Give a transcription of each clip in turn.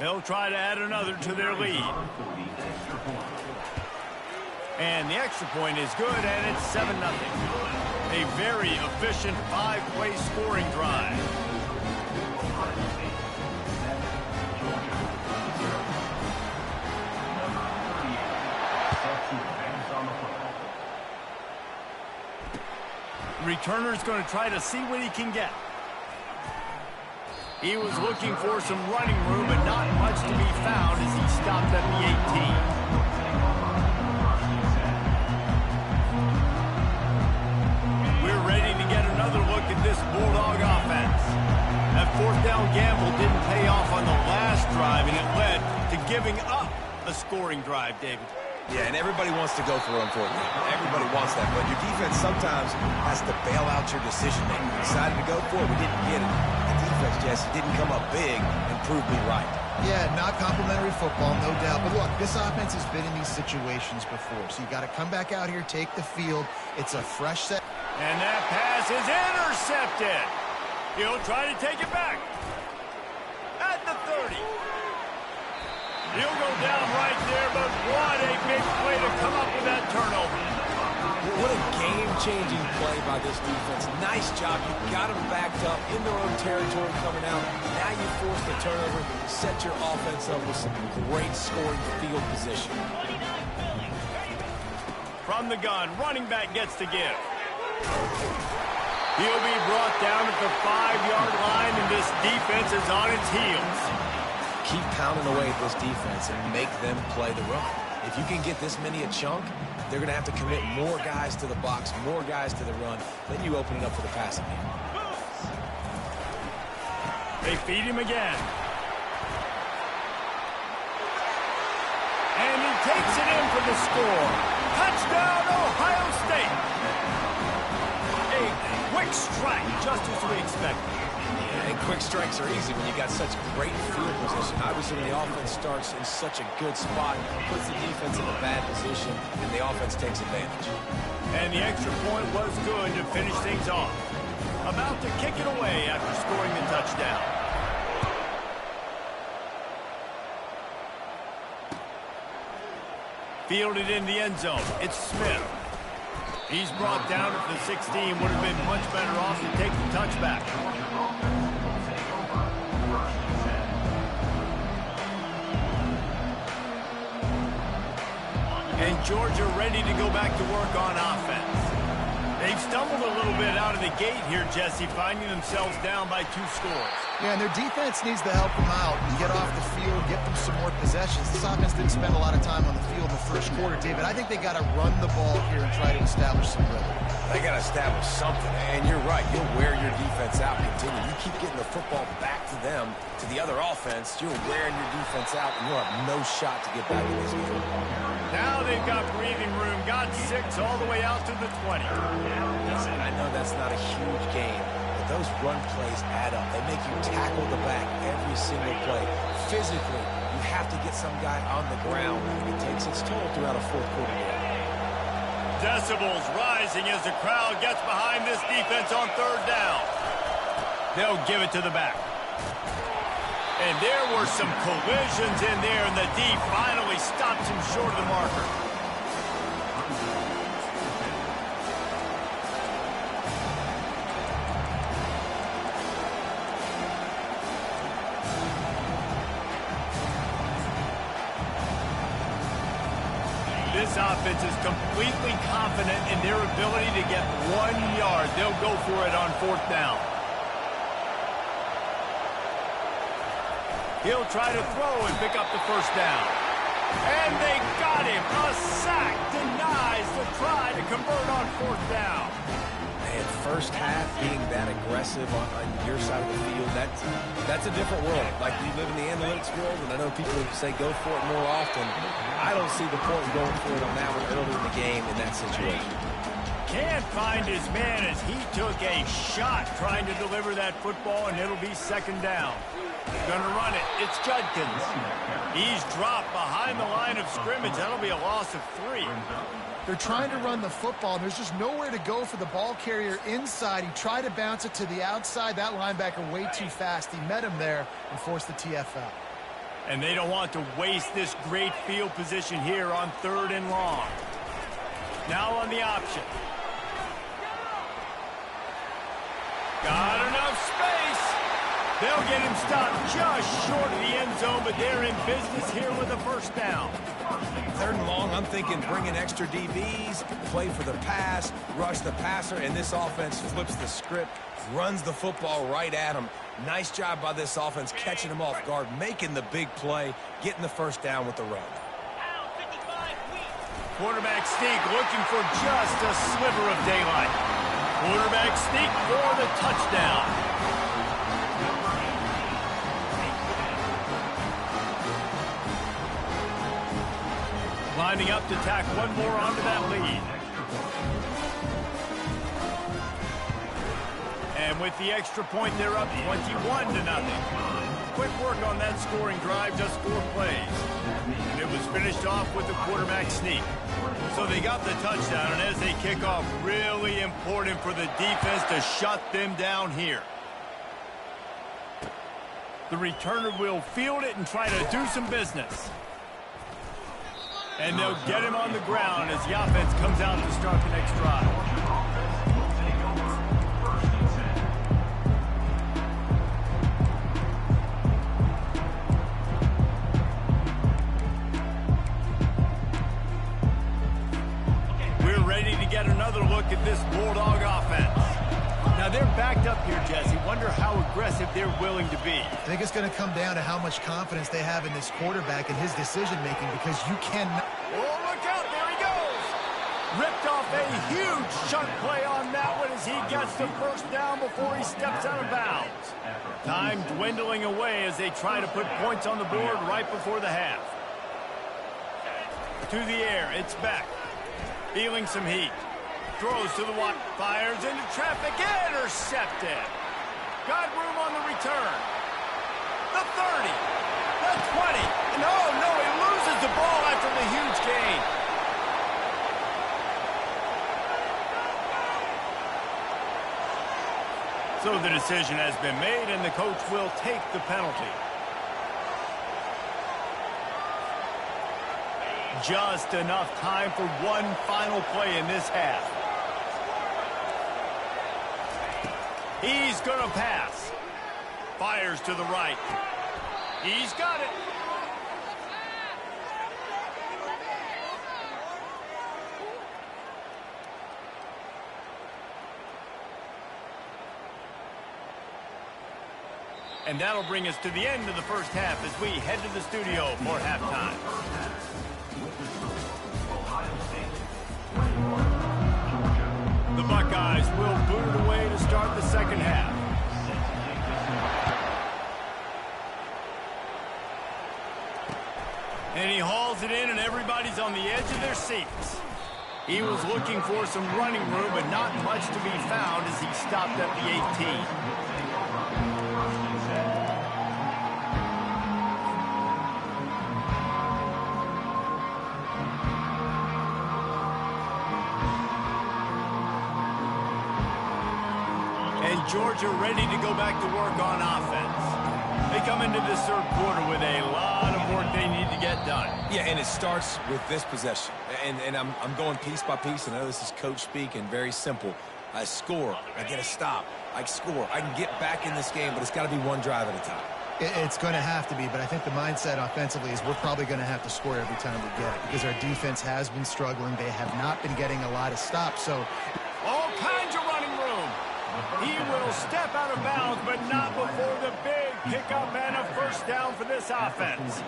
They'll try to add another to their lead. And the extra point is good, and it's 7-0. A very efficient 5-play scoring drive. Returner's going to try to see what he can get. He was looking for some running room, but not much to be found as he stopped at the 18. We're ready to get another look at this Bulldog offense. That fourth down gamble didn't pay off on the last drive, and it led to giving up a scoring drive, David. Yeah, and everybody wants to go for it, unfortunately. Everybody wants that, but your defense sometimes has to bail out your decision-making. We decided to go for it, we didn't get it. The defense, Jesse, didn't come up big and prove me right. Yeah, not complimentary football, no doubt. But look, this offense has been in these situations before, so you got to come back out here, take the field. It's a fresh set. And that pass is intercepted. He'll try to take it back. At the 30. He'll go down right there, but what a big play to come up with that turnover. What a game-changing play by this defense. Nice job. You got them backed up in their own territory coming out. Now you force the turnover, set your offense up with some great scoring field position. From the gun, running back gets to give. He'll be brought down at the 5-yard line, and this defense is on its heels. Keep pounding away at this defense and make them play the run. If you can get this many a chunk, they're going to have to commit more guys to the box, more guys to the run. Then you open it up for the passing game. They feed him again. And he takes it in for the score. Touchdown, Ohio State. A quick strike, just as we expected. And quick strikes are easy when you got such great field position. Obviously, when the offense starts in such a good spot, puts the defense in a bad position, and the offense takes advantage. And the extra point was good to finish things off. About to kick it away after scoring the touchdown. Fielded in the end zone. It's Smith. He's brought down at the 16. Would have been much better off to take the touchback. And Georgia ready to go back to work on offense. They've stumbled a little bit out of the gate here, Jesse, finding themselves down by 2 scores. Yeah, and their defense needs to help them out and get off the field, get them some more possessions. This offense didn't spend a lot of time on the field in the first quarter, David. I think they got to run the ball here and try to establish some rhythm. They got to establish something, and you're right. You'll wear your defense out and continue. You keep getting the football back to them, to the other offense, you're wearing your defense out, and you'll have no shot to get back in this game. Now they've got breathing room, got 6 all the way out to the 20. Listen, I know that's not a huge game, but those run plays add up. They make you tackle the back every single play. Physically, you have to get some guy on the ground, and it takes its toll throughout a fourth quarter game. Decibels rising as the crowd gets behind this defense on 3rd down. They'll give it to the back. And there were some collisions in there, and the D finally stops him short of the marker. This offense is completely confident in their ability to get 1 yard. They'll go for it on 4th down. He'll try to throw and pick up the 1st down. And they got him. A sack denies the try to convert on 4th down. Man, first half being that aggressive on your side of the field, that's a different world. Like, we live in the analytics world, and I know people say go for it more often. I don't see the point in going for it on that one early in the game in that situation. Can't find his man as he took a shot trying to deliver that football, and it'll be 2nd down. Gonna run it. It's Judkins. He's dropped behind the line of scrimmage. That'll be a loss of 3. They're trying to run the football, and there's just nowhere to go for the ball carrier inside. He tried to bounce it to the outside. That linebacker way too fast. He met him there and forced the TFL. And they don't want to waste this great field position here on 3rd and long. Now on the option. Got enough space. They'll get him stopped just short of the end zone, but they're in business here with a first down. 3rd and long, I'm thinking bring in extra DBs, play for the pass, rush the passer, and this offense flips the script, runs the football right at him. Nice job by this offense catching him off guard, making the big play, getting the first down with the run. Quarterback sneak looking for just a sliver of daylight. Quarterback sneak for the touchdown. Lining up to tack one more onto that lead. And with the extra point, they're up 21-0. Quick work on that scoring drive, just 4 plays. And it was finished off with the quarterback sneak. So they got the touchdown, and as they kick off, really important for the defense to shut them down here. The returner will field it and try to do some business. And they'll get him on the ground as the offense comes out to start the next drive. We're ready to get another look at this Bulldog offense. Now they're backed up here, Jesse. Wonder how aggressive they're willing to be. I think it's going to come down to how much confidence they have in this quarterback and his decision-making, because you cannot... Oh, look out. There he goes. Ripped off a huge chunk play on that one as he gets the first down before he steps out of bounds. Time dwindling away as they try to put points on the board right before the half. To the air. It's back. Feeling some heat. Throws to the wide, fires into traffic, intercepted. Got room on the return. The 30, the 20, and oh no, he loses the ball after the huge gain. So the decision has been made, and the coach will take the penalty. Just enough time for one final play in this half. He's going to pass. Fires to the right. He's got it. And that'll bring us to the end of the first half as we head to the studio for halftime. The Buckeyes will boot it away to start the second half. And he hauls it in, and everybody's on the edge of their seats. He was looking for some running room, but not much to be found as he stopped at the 18. Georgia ready to go back to work on offense. They come into this third quarter with a lot of work they need to get done. Yeah, and it starts with this possession. And I'm going piece by piece. I know this is coach speak and very simple. I score. I get a stop. I score. I can get back in this game, but it's got to be one drive at a time. It's going to have to be, but I think the mindset offensively is we're probably going to have to score every time we get it, because our defense has been struggling. They have not been getting a lot of stops. So all kinds of running room. He will step out of bounds, but not before the big pickup and a first down for this offense.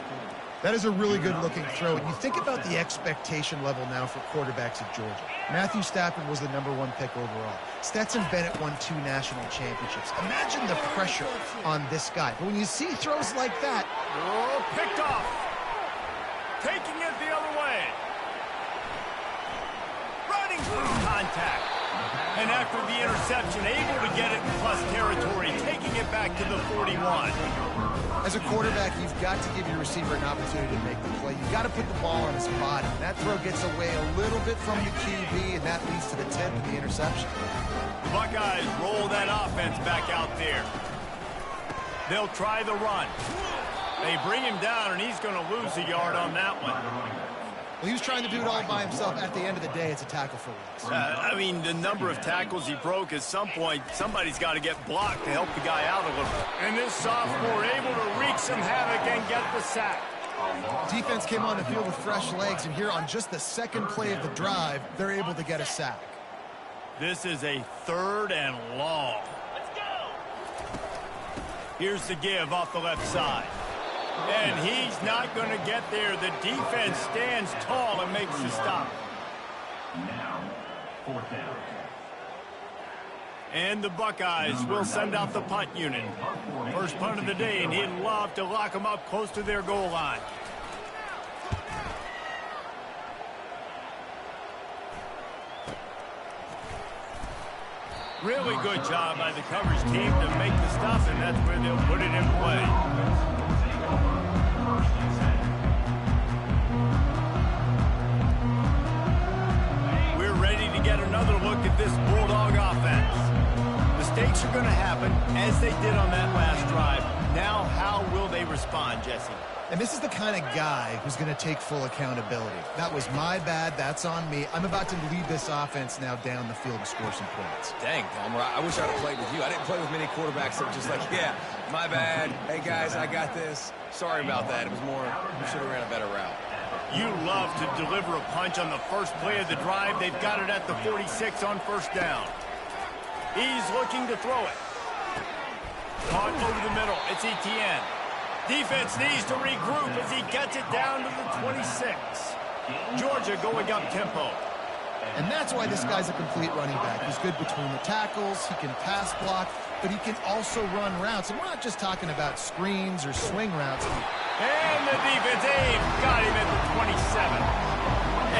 That is a really good-looking throw. And you think about the expectation level now for quarterbacks at Georgia. Matthew Stafford was the #1 pick overall. Stetson Bennett won 2 national championships. Imagine the pressure on this guy. But when you see throws like that... Oh, picked off. Taking it the other way. Running through contact. And after the interception, able to get it in plus territory, taking it back to the 41. As a quarterback, you've got to give your receiver an opportunity to make the play. You've got to put the ball on his body. That throw gets away a little bit from your QB, and that leads to the 10th of the interception. The Buckeyes roll that offense back out there. They'll try the run. They bring him down, and he's going to lose a yard on that one. Well, he was trying to do it all by himself. At the end of the day, it's a tackle for loss. I mean, the number of tackles he broke, at some point, somebody's got to get blocked to help the guy out a little. And this sophomore able to wreak some havoc and get the sack. Defense came on the field with fresh legs, and here on just the second play of the drive, they're able to get a sack. This is a 3rd and long. Let's go. Here's the give off the left side. And he's not going to get there. The defense stands tall and makes the stop. Now, 4th down. And the Buckeyes will send out the punt unit. First punt of the day, and he'd love to lock them up close to their goal line. Really good job by the coverage team to make the stop, and that's where they'll put it in play. We're ready to get another look at this Bulldog offense. Mistakes are going to happen, as they did on that last drive. Now, how will they respond, Jesse? And this is the kind of guy who's going to take full accountability. That was my bad. That's on me. I'm about to lead this offense now down the field to score some points. Dang, Palmer, I wish I'd have played with you. I didn't play with many quarterbacks that were just like, yeah, my bad. Hey, guys, I got this. Sorry about that. It was more, we should have ran a better route. You love to deliver a punch on the first play of the drive. They've got it at the 46 on 1st down. He's looking to throw it. Caught over the middle. It's Etienne. Defense needs to regroup as he gets it down to the 26. Georgia going up tempo. And that's why this guy's a complete running back. He's good between the tackles. He can pass block, but he can also run routes. And we're not just talking about screens or swing routes. And the defense got him at the 27.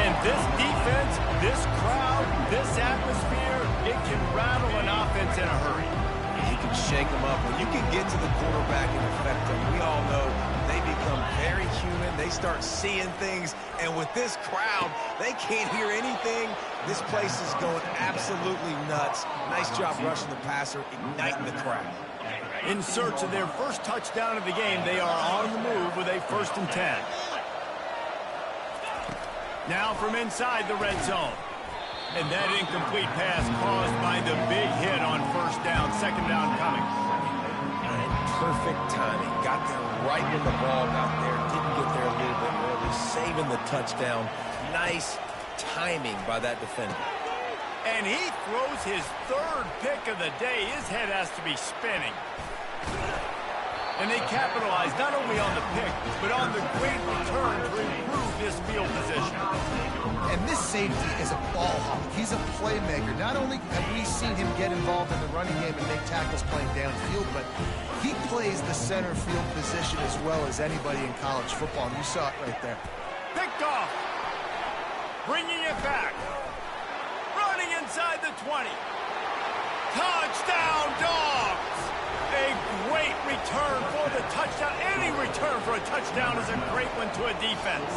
And this defense, this crowd, this atmosphere, it can rattle an offense in a hurry. You can shake them up. When you can get to the quarterback and affect them, we all know they become very human. They start seeing things. And with this crowd, they can't hear anything. This place is going absolutely nuts. Nice job rushing the passer, igniting the crowd. In search of their first touchdown of the game, they are on the move with a 1st and 10. Now from inside the red zone. And that incomplete pass caused by the big hit on 1st down, 2nd down coming. And perfect timing. Got there right when the ball got there. Didn't get there a little bit early. Saving the touchdown. Nice timing by that defender. And he throws his 3rd pick of the day. His head has to be spinning. And they capitalize not only on the pick, but on the great return to improve this field position. And this safety is a ball hawk. He's a playmaker. Not only have we seen him get involved in the running game and make tackles playing downfield, but he plays the center field position as well as anybody in college football. And you saw it right there. Picked off. Bringing it back. Running inside the 20. Touchdown, Dogs! A great return for the touchdown. Any return for a touchdown is a great one to a defense.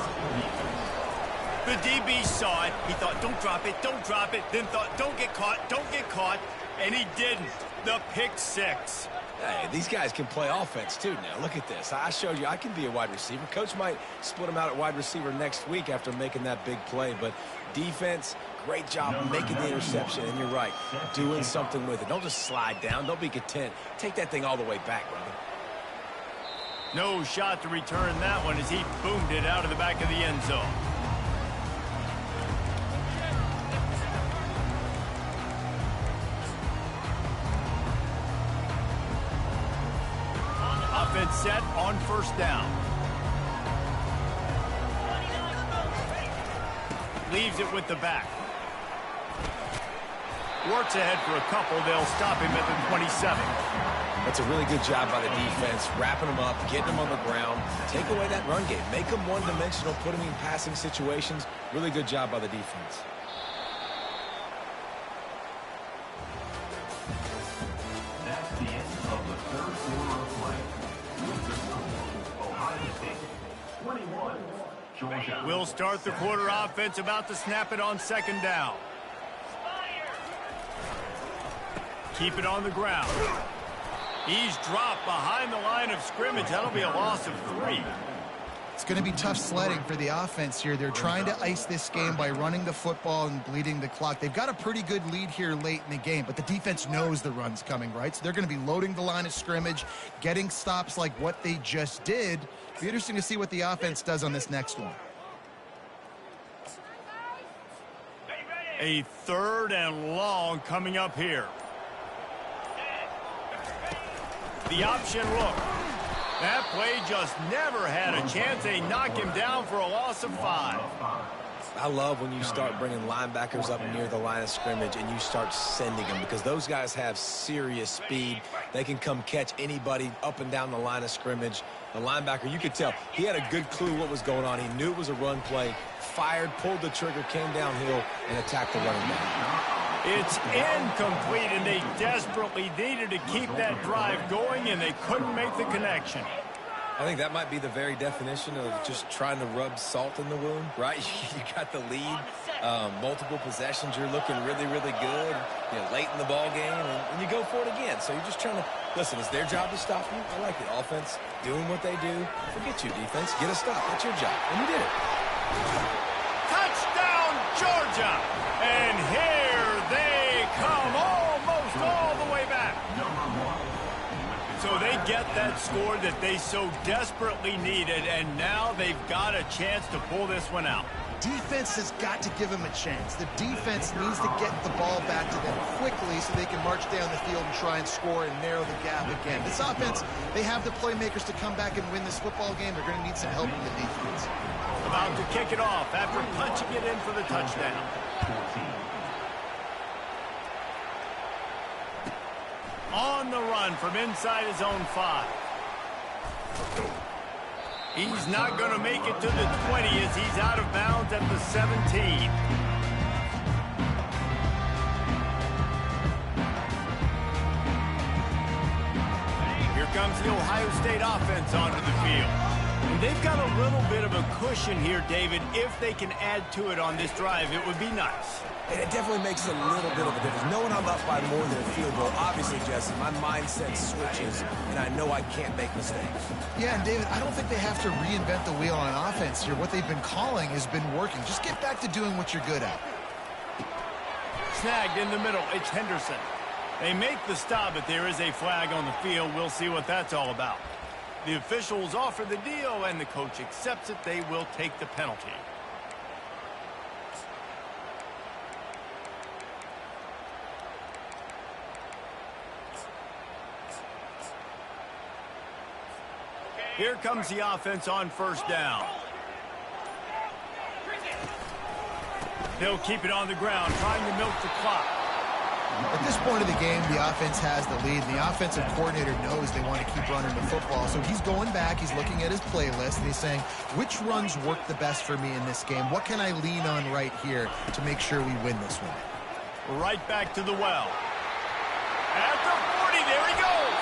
The DB saw it. He thought, don't drop it, don't drop it. Then thought, don't get caught. And he didn't. The pick 6. Hey, these guys can play offense, too, now. Look at this. I showed you I can be a wide receiver. Coach might split him out at wide receiver next week after making that big play. But defense, great job making the interception. And you're right, doing something with it. Don't just slide down. Don't be content. Take that thing all the way back, brother. No shot to return that one as he boomed it out of the back of the end zone. Offense set on 1st down. Leaves it with the back. Works ahead for a couple. They'll stop him at the 27. That's a really good job by the defense, wrapping them up, getting them on the ground. Take away that run game. Make them one-dimensional, put them in passing situations. Really good job by the defense. That's the end of the 3rd quarter of play. Ohio State, 21, Georgia. We'll start the quarter. Offense about to snap it on 2nd down. Keep it on the ground. He's dropped behind the line of scrimmage. That'll be a loss of 3. It's going to be tough sledding for the offense here. They're trying to ice this game by running the football and bleeding the clock. They've got a pretty good lead here late in the game, but the defense knows the run's coming, right? So they're going to be loading the line of scrimmage, getting stops like what they just did. It'll be interesting to see what the offense does on this next one. A 3rd and long coming up here. The option look. That play just never had a chance. They knock him down for a loss of 5. I love when you start bringing linebackers up near the line of scrimmage and you start sending them, because those guys have serious speed. They can come catch anybody up and down the line of scrimmage. The linebacker, you could tell, he had a good clue what was going on. He knew it was a run play, fired, pulled the trigger, came downhill, and attacked the running back. It's incomplete, and they desperately needed to keep that drive going, and they couldn't make the connection. I think that might be the very definition of just trying to rub salt in the wound, right? You got the lead, multiple possessions, you're looking really, really good, late in the ball game, and you go for it again. So you're just trying to, listen, it's their job to stop you. I like it. Offense, doing what they do. Forget you, defense. Get a stop. That's your job. And you did it. Touchdown, Georgia! And here they come, almost all the way back. So they get that score that they so desperately needed, and now they've got a chance to pull this one out. Defense has got to give them a chance. The defense needs to get the ball back to them quickly so they can march down the field and try and score and narrow the gap again. This offense, they have the playmakers to come back and win this football game. They're going to need some help from the defense. About to kick it off after punching it in for the touchdown. On the run from inside his own 5. He's not going to make it to the 20 as he's out of bounds at the 17. Here comes the Ohio State offense onto the field. And they've got a little bit of a cushion here, David. If they can add to it on this drive, it would be nice. And it definitely makes a little bit of a difference. Knowing I'm up by more than a field goal, obviously, Jesse, my mindset switches, and I know I can't make mistakes. Yeah, and David, I don't think they have to reinvent the wheel on offense here. What they've been calling has been working. Just get back to doing what you're good at. Snagged in the middle. It's Henderson. They make the stop, but there is a flag on the field. We'll see what that's all about. The officials offer the deal, and the coach accepts it. They will take the penalty. Here comes the offense on 1st down. They'll keep it on the ground, trying to milk the clock. At this point of the game, the offense has the lead, and the offensive coordinator knows they want to keep running the football. So he's going back, he's looking at his playlist, and he's saying, which runs work the best for me in this game? What can I lean on right here to make sure we win this one? Right back to the well. At the 40, there he goes.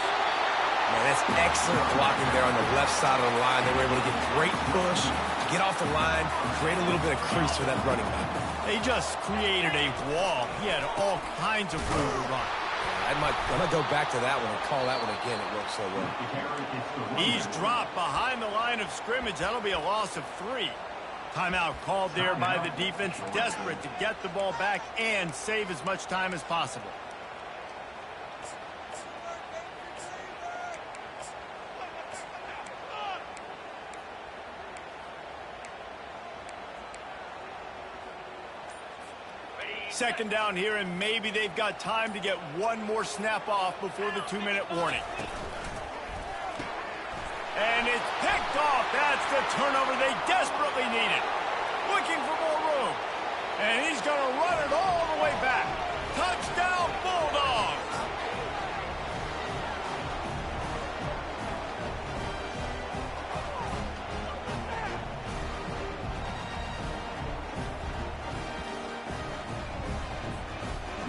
Man, that's excellent blocking there on the left side of the line. They were able to get great push, get off the line, and create a little bit of crease for that running back. They just created a wall. He had all kinds of room to run. I'm going to go back to that one and call that one again. It worked so well. He's dropped behind the line of scrimmage. That'll be a loss of 3. Timeout called there by the defense, desperate to get the ball back and save as much time as possible. Second down here, and maybe they've got time to get one more snap off before the 2-minute warning. And it's picked off. That's the turnover they desperately needed. Looking for more room. And he's going to run it all the way back. Touchdown, Bulldogs!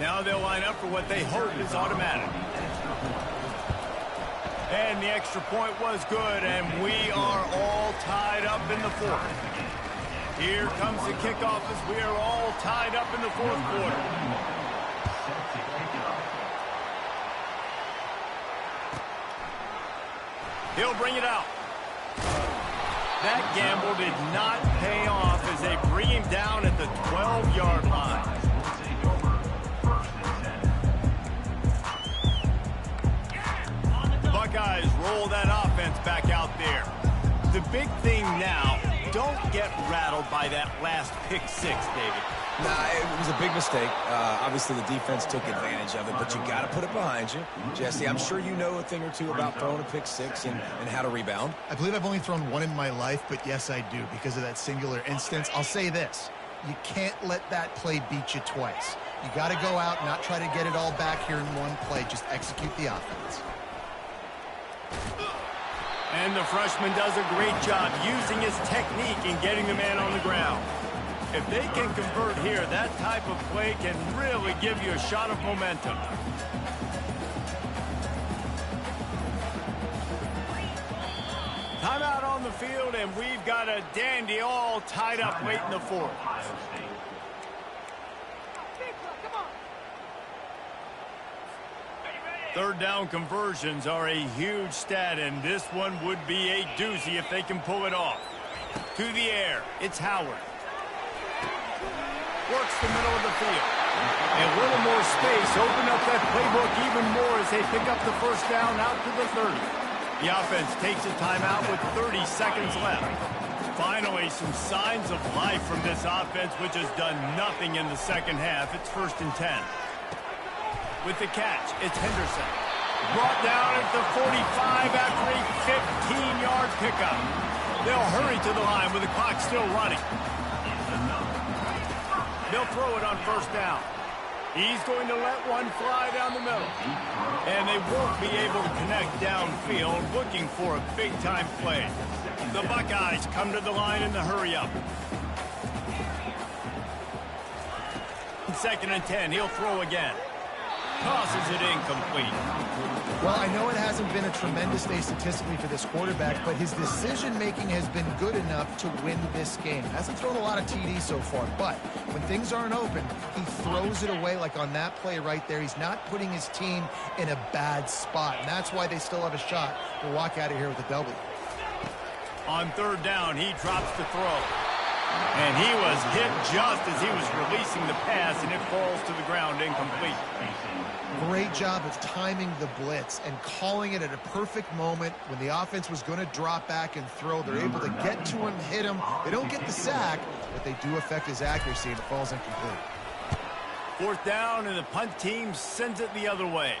Now they'll line up for what they hope is automatic. And the extra point was good, and we are all tied up in the 4th. Here comes the kickoff as we are all tied up in the 4th quarter. He'll bring it out. That gamble did not pay off as they bring him down at the 12-yard line. The Buckeyes roll that offense back out there. The big thing now, don't get rattled by that last pick six, David. Nah, it was a big mistake. Obviously, the defense took advantage of it, but you got to put it behind you. Jesse, I'm sure you know a thing or two about throwing a pick six and how to rebound. I believe I've only thrown one in my life, but yes, I do because of that singular instance. I'll say this. You can't let that play beat you twice. You got to go out, not try to get it all back here in one play. Just execute the offense. And the freshman does a great job using his technique and getting the man on the ground. If they can convert here, that type of play can really give you a shot of momentum. Timeout on the field, and we've got a dandy all tied up late in the fourth. Third down conversions are a huge stat, and this one would be a doozy if they can pull it off. To the air, it's Howard. Works the middle of the field. A little more space, open up that playbook even more as they pick up the first down out to the 30. The offense takes a timeout with 30 seconds left. Finally, some signs of life from this offense, which has done nothing in the second half. It's 1st and 10. With the catch, it's Henderson. Brought down at the 45 after a 15-yard pickup. They'll hurry to the line with the clock still running. They'll throw it on first down. He's going to let one fly down the middle. And they won't be able to connect downfield, looking for a big-time play. The Buckeyes come to the line in the hurry-up. 2nd and 10, he'll throw again. Tosses it incomplete. Well, I know it hasn't been a tremendous day statistically for this quarterback, but his decision-making has been good enough to win this game. Hasn't thrown a lot of TDs so far, but when things aren't open, he throws it away like on that play right there. He's not putting his team in a bad spot, and that's why they still have a shot to walk out of here with a W. On 3rd down, he drops the throw. And he was hit just as he was releasing the pass, and it falls to the ground incomplete. Great job of timing the blitz and calling it at a perfect moment when the offense was going to drop back and throw. They're able to get to him, hit him. They don't get the sack, but they do affect his accuracy, and it falls incomplete. 4th down, and the punt team sends it the other way.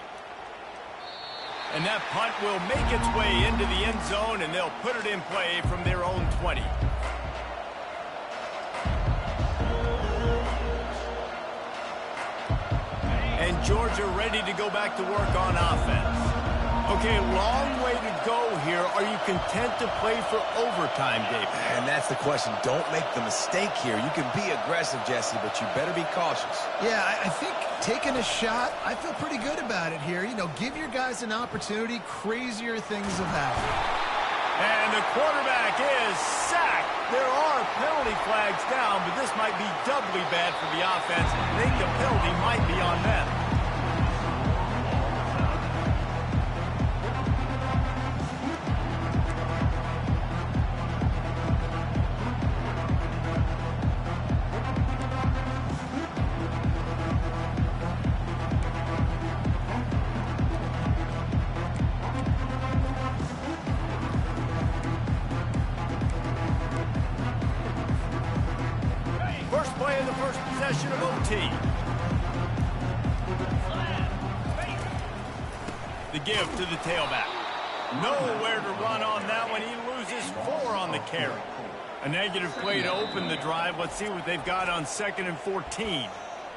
And that punt will make its way into the end zone, and they'll put it in play from their own 20. And Georgia ready to go back to work on offense. Okay, long way to go here. Are you content to play for overtime, Dave? And that's the question. Don't make the mistake here. You can be aggressive, Jesse, but you better be cautious. Yeah, I think taking a shot, I feel pretty good about it here. You know, give your guys an opportunity. Crazier things have happened. And the quarterback is sacked. There are penalty flags down, but this might be doubly bad for the offense. I think the penalty might be on them. First play of the first possession of OT. The give to the tailback. Nowhere to run on that one. He loses 4 on the carry. A negative play to open the drive. Let's see what they've got on 2nd and 14.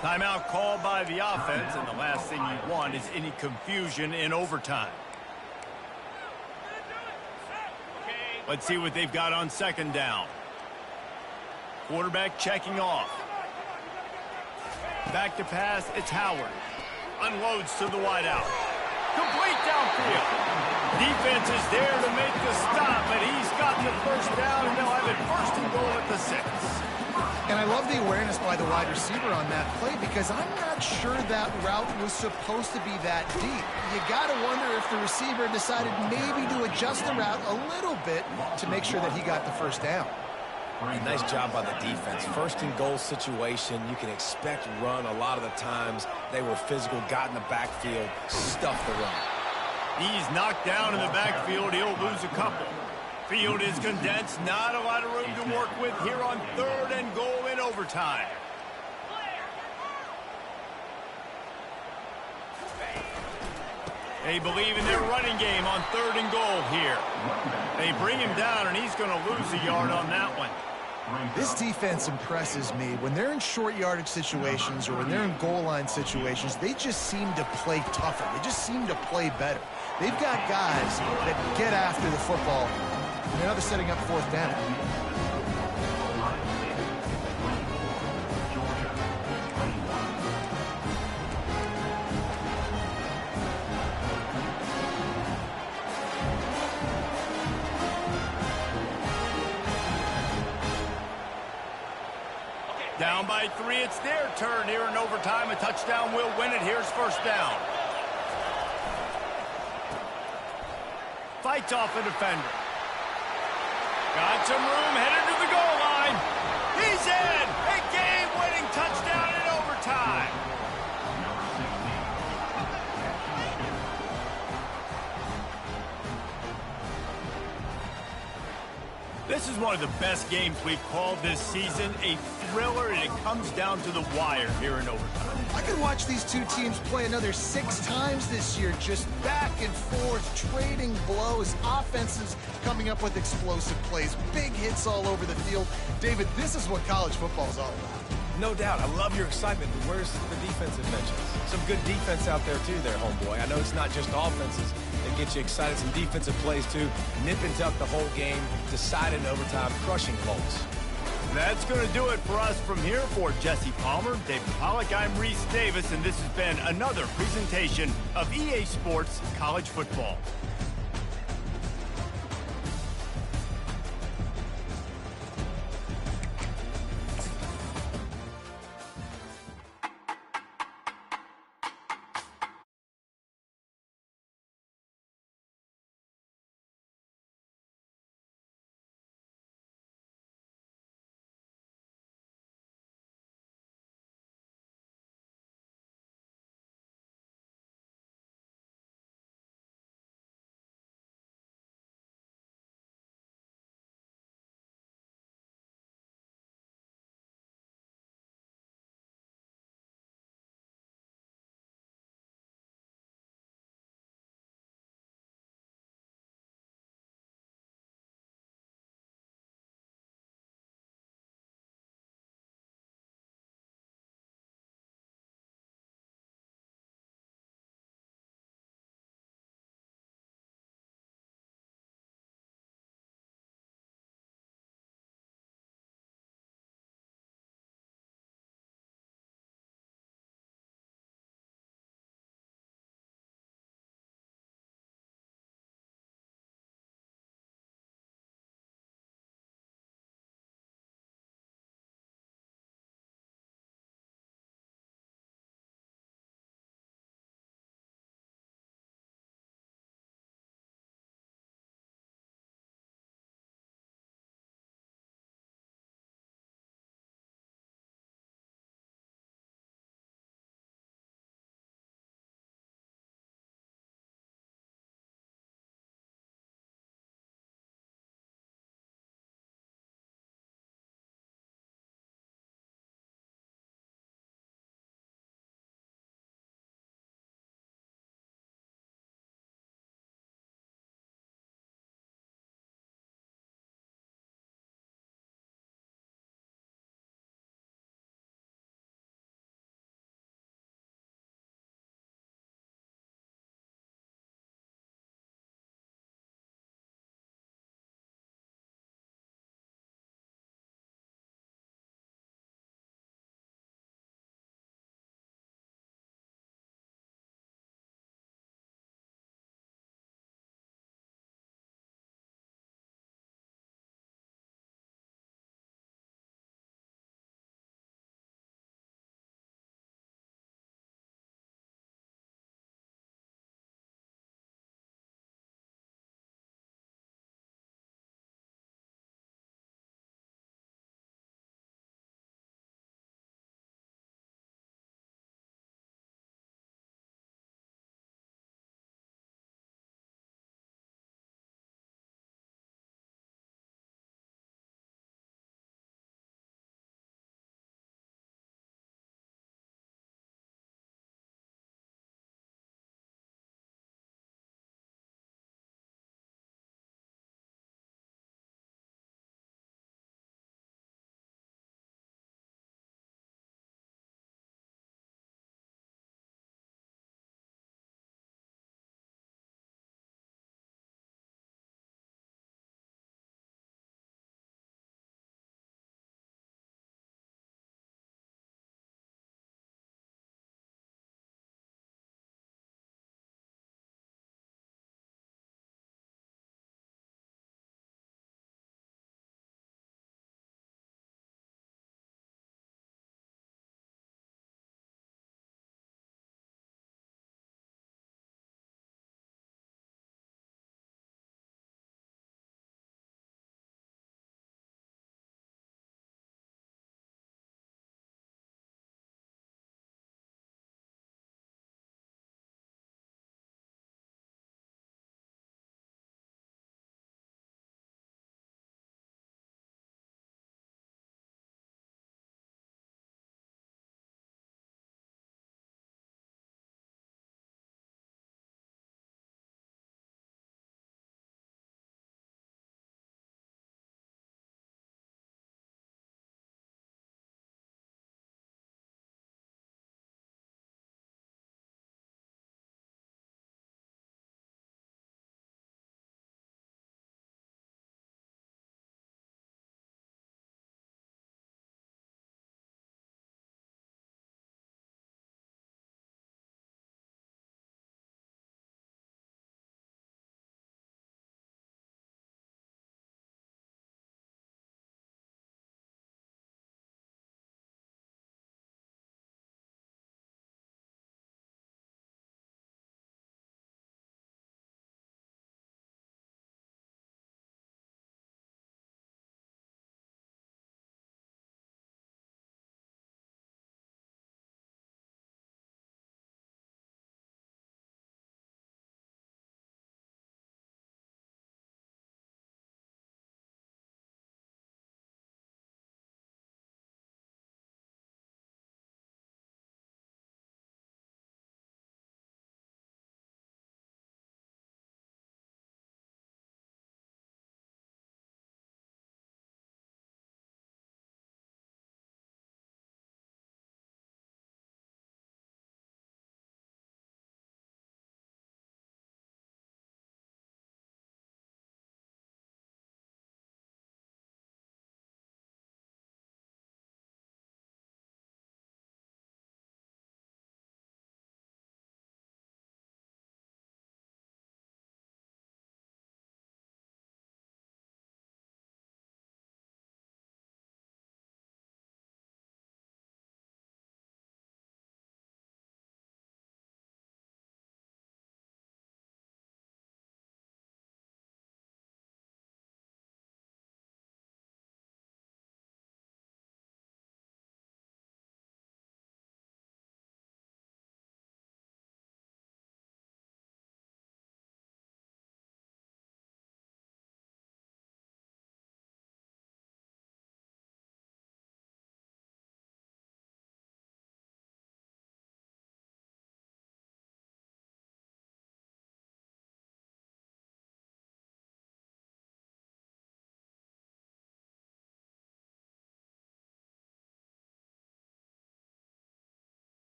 Timeout called by the offense, and the last thing you want is any confusion in overtime. Let's see what they've got on 2nd down. Quarterback checking off. Back to pass, it's Howard. Unloads to the wideout. Complete downfield. Defense is there to make the stop, and he's got the first down, and they'll have it first and goal at the 6. And I love the awareness by the wide receiver on that play because I'm not sure that route was supposed to be that deep. You got to wonder if the receiver decided maybe to adjust the route a little bit to make sure that he got the first down. Nice job by the defense. First and goal situation, you can expect run a lot of the times. They were physical, got in the backfield, stuffed the run. He's knocked down in the backfield. He'll lose a couple. Field is condensed. Not a lot of room to work with here on 3rd and goal in overtime. They believe in their running game on 3rd and goal here. They bring him down, and he's going to lose a yard on that one. This defense impresses me. When they're in short yardage situations or when they're in goal line situations, they just seem to play tougher. They just seem to play better. They've got guys that get after the football. And now they're setting up 4th down. Down by 3, it's their turn here in overtime. A touchdown will win it. Here's first down. Fights off a defender. Got some room, headed to the goal line. He's in! A game-winning touchdown in overtime. This is one of the best games we've called this season. A thriller, and it comes down to the wire here in overtime. I could watch these two teams play another 6 times this year, just back and forth, trading blows, offenses coming up with explosive plays, big hits all over the field. David, this is what college football is all about. No doubt. I love your excitement, but where's the defensive mentions? Some good defense out there, too, there, homeboy. I know it's not just offenses that get you excited. Some defensive plays, too. Nip and tuck the whole game, decided in overtime, crushing Colts. That's going to do it for us from here. For Jesse Palmer, David Pollack, I'm Reese Davis, and this has been another presentation of EA Sports College Football.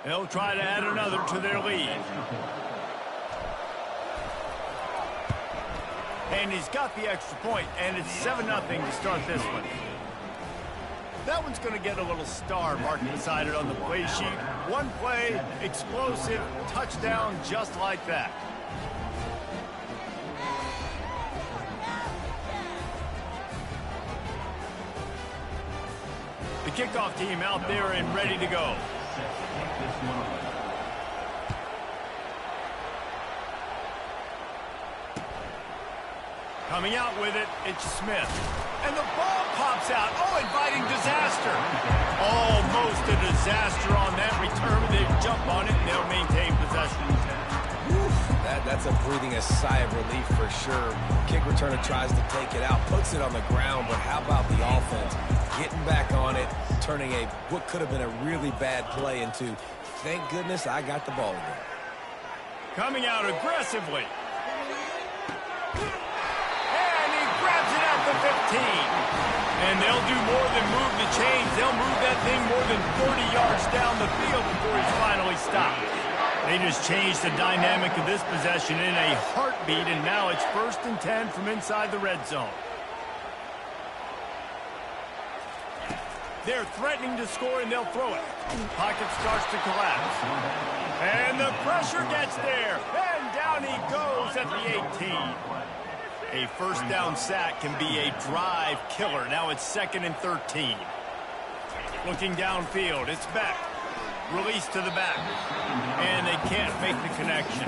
They'll try to add another to their lead. And he's got the extra point, and it's 7-0 to start this one. That one's going to get a little star marked beside it on the play sheet. One play, explosive, touchdown, just like that. The kickoff team out there and ready to go. Coming out with it, it's Smith. And the ball pops out. Oh, inviting disaster. Almost a disaster on that return. They jump on it, and they'll maintain possession. That's a breathing a sigh of relief for sure. Kick returner tries to take it out, puts it on the ground, but how about the offense? Getting back on it, turning what could have been a really bad play into, thank goodness I got the ball again. Coming out aggressively. Grabs it at the 15. And they'll do more than move the chains. They'll move that thing more than 30 yards down the field before he's finally stopped. They just changed the dynamic of this possession in a heartbeat, and now it's 1st and 10 from inside the red zone. They're threatening to score, and they'll throw it. Pocket starts to collapse. And the pressure gets there. And down he goes at the 18. A first down sack can be a drive killer. Now it's 2nd and 13. Looking downfield, it's Beck. Release to the back. And they can't make the connection.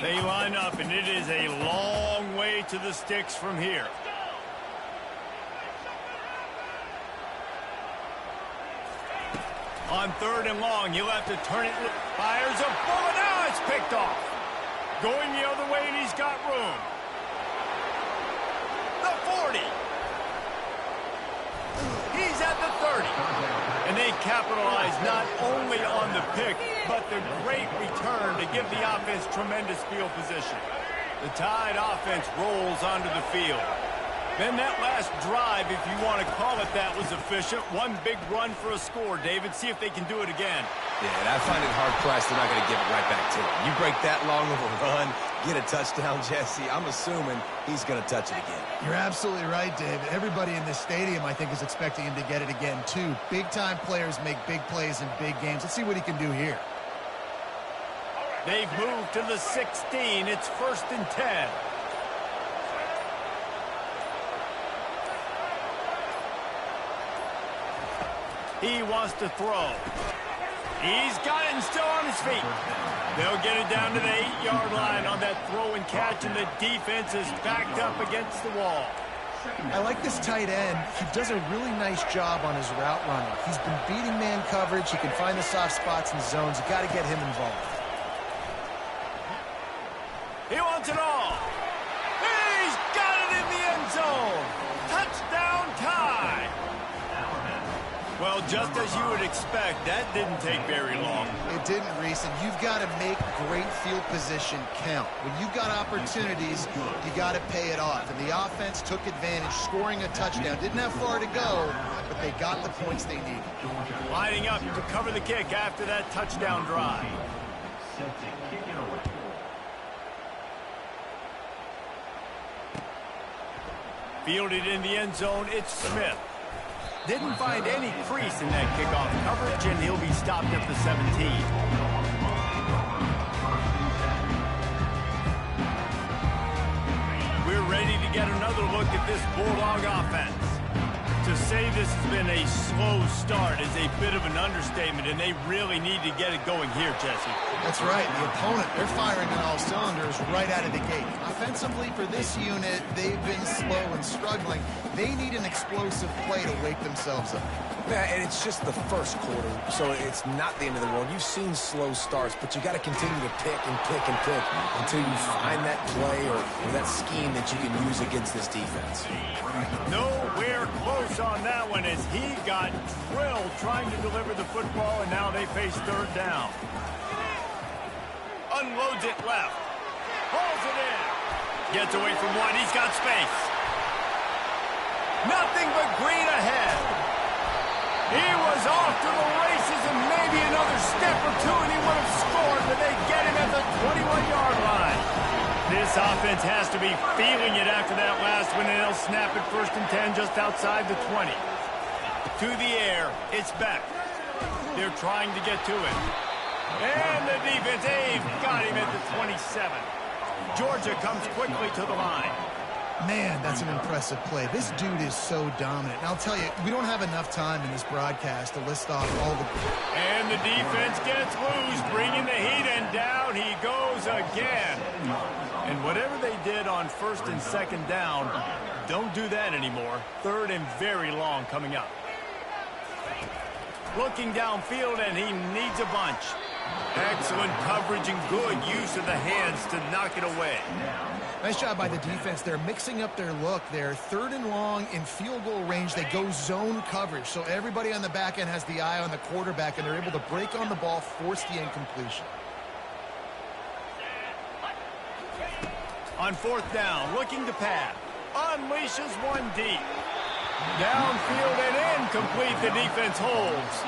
They line up, and it is a long way to the sticks from here. On 3rd and long, he'll have to turn it. Fires a bullet. Now it's picked off. Going the other way, and he's got room. The 40. He's at the 30. And they capitalize not only on the pick, but the great return to give the offense tremendous field position. The Tide offense rolls onto the field. Then that last drive, if you want to call it that, was efficient. One big run for a score, David. See if they can do it again. Yeah, and I find it hard-pressed they're not going to give it right back to him. You break that long of a run, get a touchdown, Jesse, I'm assuming he's going to touch it again. You're absolutely right, David. Everybody in this stadium, I think, is expecting him to get it again, too. Big-time players make big plays in big games. Let's see what he can do here. They've moved to the 16. It's 1st and 10. He wants to throw. He's got it and still on his feet. They'll get it down to the 8-yard line on that throw and catch, and the defense is backed up against the wall. I like this tight end. He does a really nice job on his route running. He's been beating man coverage. He can find the soft spots and zones. You got to get him involved. He wants it all. He's got it in the end zone. Touchdown Tide. Well, just as you would expect, that didn't take very long. It didn't, Reese, and you've got to make great field position count. When you've got opportunities, you got to pay it off. And the offense took advantage, scoring a touchdown. Didn't have far to go, but they got the points they needed. Lining up to cover the kick after that touchdown drive. Fielded in the end zone, it's Smith. Didn't find any crease in that kickoff coverage, and he'll be stopped at the 17. We're ready to get another look at this Bulldog offense. To say this has been a slow start is a bit of an understatement, and they really need to get it going here, Jesse. That's right. The opponent, they're firing on all cylinders right out of the gate. Offensively for this unit, they've been slow and struggling. They need an explosive play to wake themselves up. Yeah, and it's just the first quarter, so it's not the end of the world. You've seen slow starts, but you got to continue to pick and pick and pick until you find that play or that scheme that you can use against this defense. Nowhere close on that one as he got drilled trying to deliver the football, and now they face 3rd down. Unloads it left. Hauls it in. Gets away from one. He's got space. Nothing but green ahead. He was off to the races, and maybe another step or two and he would have scored, but they get him at the 21-yard line. This offense has to be feeling it after that last one, and they'll snap it 1st and 10 just outside the 20. To the air, it's back. They're trying to get to it. And the defense, they've got him at the 27. Georgia comes quickly to the line. Man, that's an impressive play. This dude is so dominant. And I'll tell you, we don't have enough time in this broadcast to list off all the... And the defense gets loose, bringing the heat, and down he goes again. And whatever they did on 1st and 2nd down, don't do that anymore. 3rd and very long coming up. Looking downfield, and he needs a bunch. Excellent coverage and good use of the hands to knock it away. Nice job by the defense. They're mixing up their look. They're 3rd and long in field goal range. They go zone coverage. So everybody on the back end has the eye on the quarterback, and they're able to break on the ball, force the incompletion. On 4th down, looking to pass. Unleashes one deep. Downfield and incomplete. The defense holds.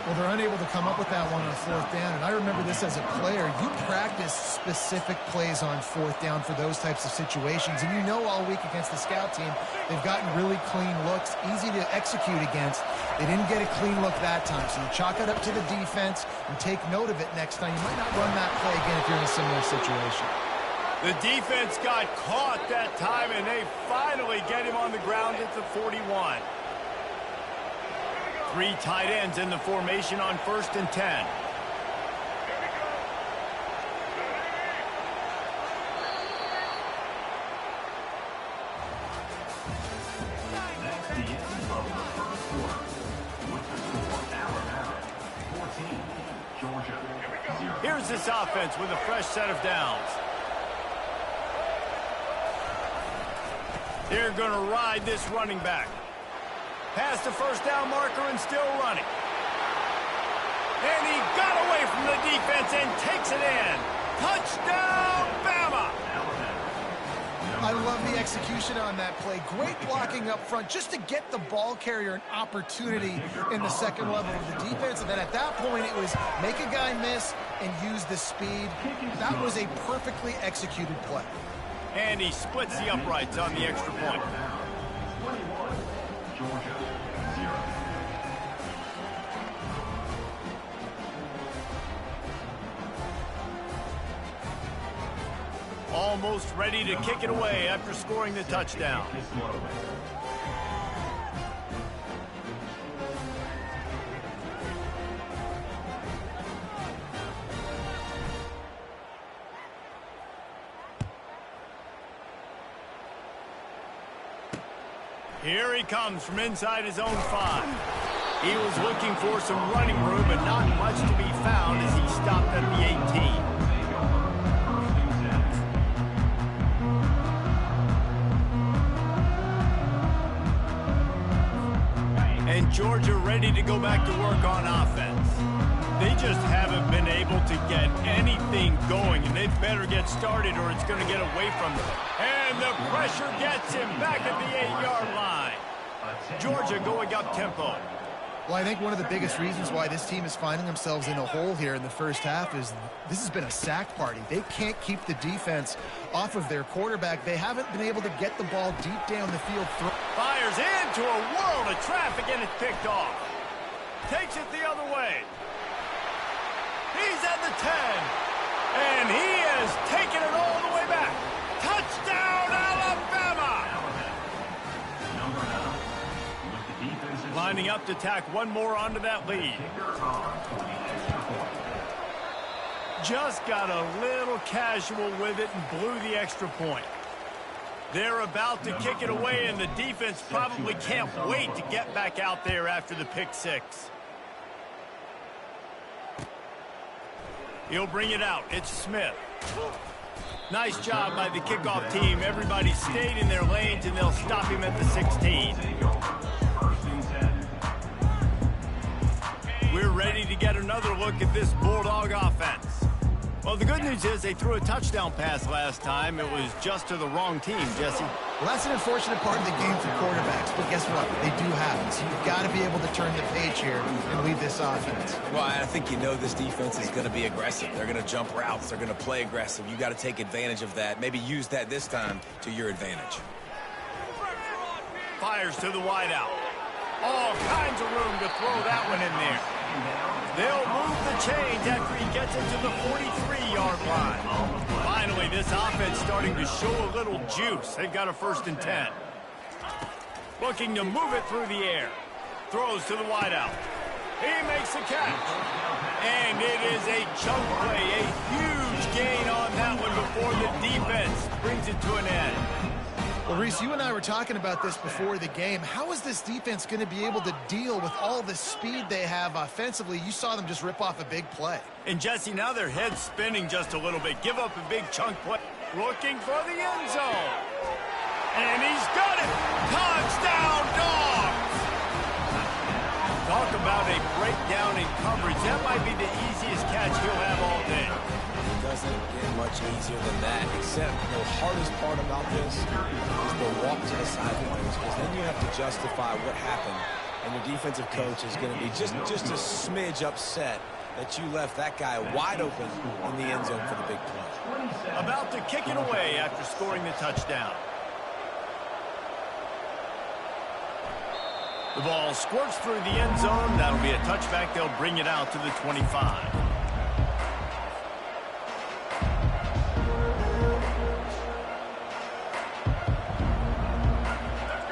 Well, they're unable to come up with that one on 4th down. And I remember this as a player. You practice specific plays on 4th down for those types of situations. And you know all week against the scout team, they've gotten really clean looks, easy to execute against. They didn't get a clean look that time. So you chalk it up to the defense and take note of it next time. You might not run that play again if you're in a similar situation. The defense got caught that time, and they finally get him on the ground at the 41. 3 tight ends in the formation on 1st and 10. That's the end of the first quarter. With the score, Alabama 14, Georgia 0. Here's this offense with a fresh set of downs. They're going to ride this running back. Past the 1st down marker and still running. And he got away from the defense and takes it in. Touchdown, Bama! I love the execution on that play. Great blocking up front just to get the ball carrier an opportunity in the 2nd level of the defense. And then at that point, it was make a guy miss and use the speed. That was a perfectly executed play. And he splits the uprights on the extra point. 21, Georgia 0. Almost ready to kick it away after scoring the touchdown. Here he comes from inside his own 5. He was looking for some running room, but not much to be found as he stopped at the 18. And Georgia ready to go back to work on offense. They just haven't been able to get anything going, and they better get started or it's going to get away from them. And the pressure gets him back at the 8-yard line. Georgia going up tempo. Well, I think one of the biggest reasons why this team is finding themselves in a hole here in the 1st half is this has been a sack party. They can't keep the defense off of their quarterback. They haven't been able to get the ball deep down the field. Fires into a world of traffic, and it's picked off. Takes it the other way. He's at the 10, and he has taken it all the way back. Touchdown, Alabama! Lining up to tack one more onto that lead. Just got a little casual with it and blew the extra point. They're about to kick it away, and the defense probably can't wait to get back out there after the pick 6. He'll bring it out. It's Smith. Nice job by the kickoff team. Everybody stayed in their lanes, and they'll stop him at the 16. We're ready to get another look at this Bulldog offense. Well, the good news is they threw a touchdown pass last time. It was just to the wrong team, Jesse. Well, that's an unfortunate part of the game for quarterbacks, but guess what? They do have it. So you've got to be able to turn the page here and lead this offense. Well, I think you know this defense is going to be aggressive. They're going to jump routes. They're going to play aggressive. You got to take advantage of that. Maybe use that this time to your advantage. Fires to the wideout. All kinds of room to throw that one in there. They'll move the chains after he gets into the 43-yard line. Finally, this offense starting to show a little juice. They've got a 1st and 10. Looking to move it through the air. Throws to the wideout. He makes the catch. And it is a chunk play, a huge gain on that one before the defense brings it to an end. Well, Reese, you and I were talking about this before the game. How is this defense going to be able to deal with all the speed they have offensively? You saw them just rip off a big play. And, Jesse, now their head's spinning just a little bit. Give up a big chunk play. Looking for the end zone. And he's got it. Touchdown, Dogs! Talk about a breakdown in coverage. That might be the easiest catch he'll have all day. Doesn't get much easier than that, except the hardest part about this is the walk to the sidelines, because then you have to justify what happened, and your defensive coach is going to be just a smidge upset that you left that guy wide open in the end zone for the big play. About to kick it away after scoring the touchdown. The ball squirts through the end zone. That'll be a touchback. They'll bring it out to the 25.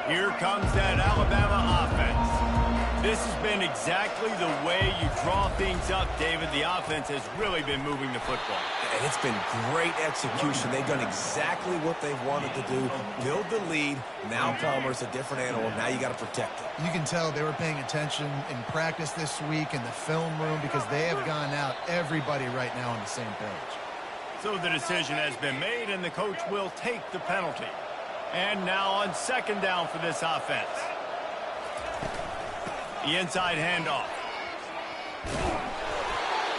Here comes that Alabama offense. This has been exactly the way you draw things up, David. The offense has really been moving the football. And it's been great execution. They've done exactly what they've wanted to do. Build the lead. Now Palmer's a different animal. Now you got to protect it. You can tell they were paying attention in practice this week in the film room because they have gone out, everybody right now on the same page. So the decision has been made, and the coach will take the penalty. And now on 2nd down for this offense. The inside handoff.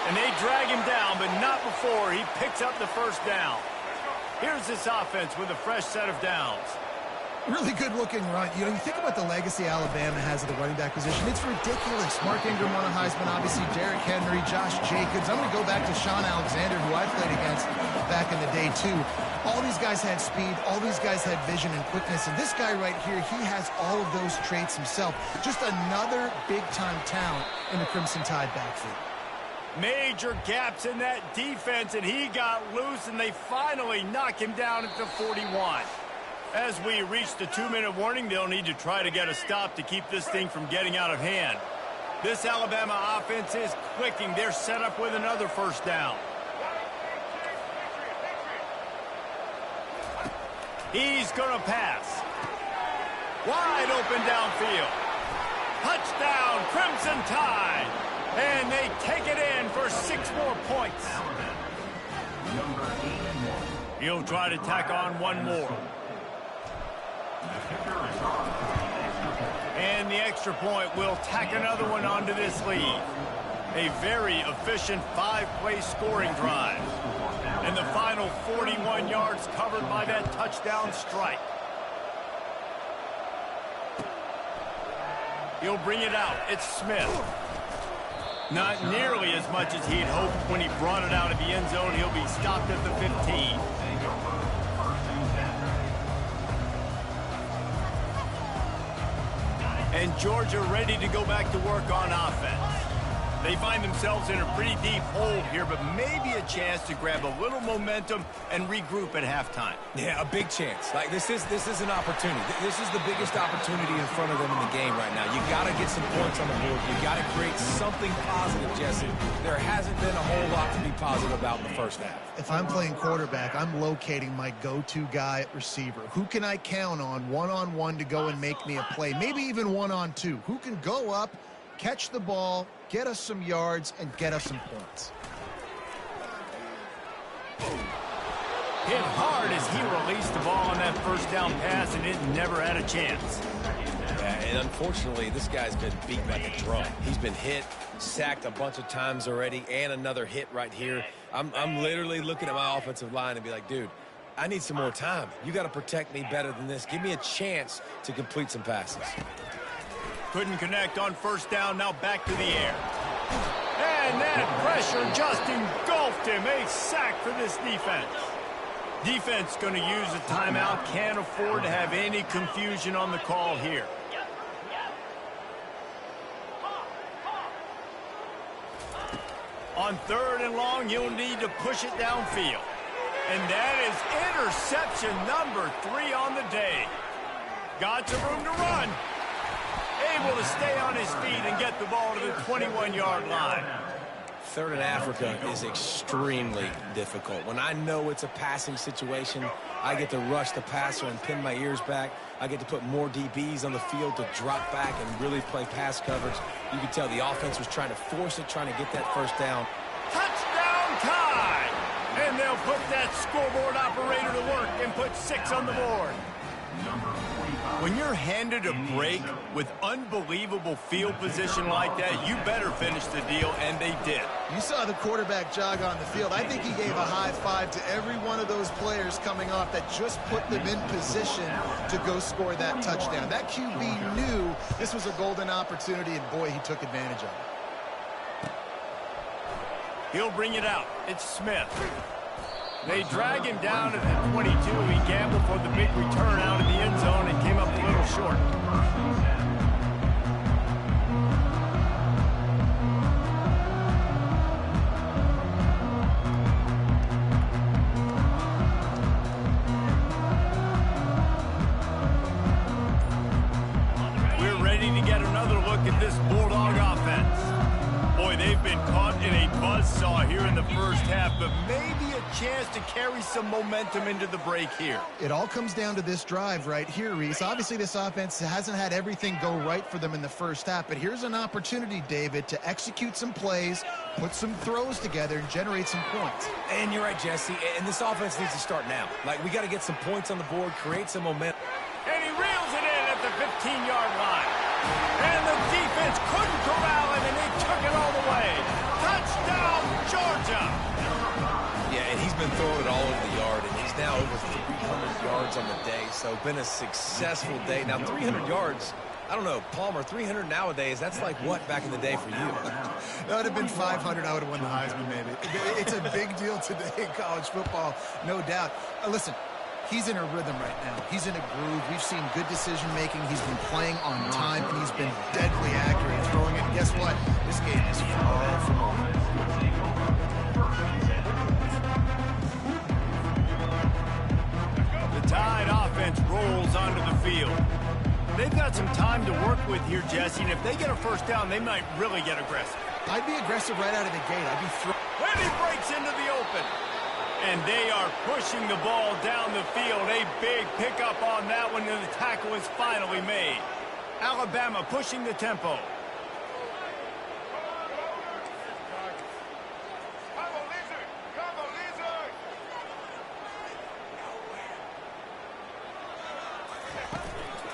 And they drag him down, but not before he picks up the 1st down. Here's this offense with a fresh set of downs. Really good-looking run. You know, you think about the legacy Alabama has at the running back position. It's ridiculous. Mark Ingram won a Heisman, obviously. Derrick Henry, Josh Jacobs. I'm going to go back to Sean Alexander, who I played against back in the day, too. All these guys had speed. All these guys had vision and quickness. And this guy right here, he has all of those traits himself. Just another big-time talent in the Crimson Tide backfield. Major gaps in that defense, and he got loose, and they finally knock him down at the 41. As we reach the 2-minute warning, they'll need to try to get a stop to keep this thing from getting out of hand. This Alabama offense is clicking. They're set up with another 1st down. He's going to pass. Wide open downfield. Touchdown, Crimson Tide. And they take it in for 6 more points. He'll try to tack on one more. And the extra point will tack another one onto this lead. A very efficient 5-play scoring drive. And the final 41 yards covered by that touchdown strike. He'll bring it out. It's Smith. Not nearly as much as he'd hoped when he brought it out of the end zone. He'll be stopped at the 15. And Georgia ready to go back to work on offense. They find themselves in a pretty deep hole here, but maybe a chance to grab a little momentum and regroup at halftime. Yeah, a big chance. Like, this is an opportunity. This is the biggest opportunity in front of them in the game right now. You got to get some points on the board. You got to create something positive, Jesse. There hasn't been a whole lot to be positive about in the 1st half. If I'm playing quarterback, I'm locating my go-to guy at receiver. Who can I count on one-on-one to go and make me a play? Maybe even one-on-two. Who can go up, catch the ball, get us some yards, and get us some points. Hit hard as he released the ball on that 1st down pass, and it never had a chance. Yeah, and unfortunately, this guy's been beat like a drum. He's been hit, sacked a bunch of times already and another hit right here. I'm literally looking at my offensive line and be like, dude, I need some more time. You got to protect me better than this. Give me a chance to complete some passes. Couldn't connect on first down. Now back to the air. And that pressure just engulfed him. A sack for this defense. Defense going to use a timeout. Can't afford to have any confusion on the call here. On third and long, you'll need to push it downfield. And that is interception number 3 on the day. Got some room to run. Able to stay on his feet and get the ball to the 21-yard line. Third in Africa is extremely difficult. When I know it's a passing situation, I get to rush the passer and pin my ears back. I get to put more DBs on the field to drop back and really play pass coverage. You can tell the offense was trying to force it, trying to get that first down. Touchdown tie! And they'll put that scoreboard operator to work and put 6 on the board. When you're handed a break with unbelievable field position like that, you better finish the deal, and they did. You saw the quarterback jog on the field. I think he gave a high five to every one of those players coming off that just put them in position to go score that touchdown. That QB knew this was a golden opportunity, and boy, he took advantage of it. He'll bring it out. It's Smith. They drag him down at the 22. He gambled for the big return out of the end zone and came up a little short. We're ready to get another look at this Bulldog offense. Boy, they've been caught in a buzzsaw here in the first half, but maybe a chance to carry some momentum into the break here. It all comes down to this drive right here, Reese. Obviously, this offense hasn't had everything go right for them in the first half, but here's an opportunity, David, to execute some plays, put some throws together, and generate some points. And you're right, Jesse, and this offense needs to start now. Like, we got to get some points on the board, create some momentum. And he reels it in at the 15-yard line. And the defense couldn't corral him, and they took it all the way. Touchdown, Georgia! Yeah, and he's been throwing it all over the yard, and he's now over 300 yards on the day, so been a successful day. Now, 300 yards, I don't know, Palmer, 300 nowadays, that's like what back in the day for you? That would have been 500. I would have won the Heisman, maybe. It's a big deal today in college football, no doubt. Listen. He's in a rhythm right now. He's in a groove. We've seen good decision-making. He's been playing on time, and he's been deadly accurate at throwing it. And guess what? This game is far from over. The Tide offense rolls onto the field. They've got some time to work with here, Jesse, and if they get a first down, they might really get aggressive. I'd be aggressive right out of the gate. I'd be throwing. And he breaks into the open. And they are pushing the ball down the field. A big pickup on that one, and the tackle is finally made. Alabama pushing the tempo.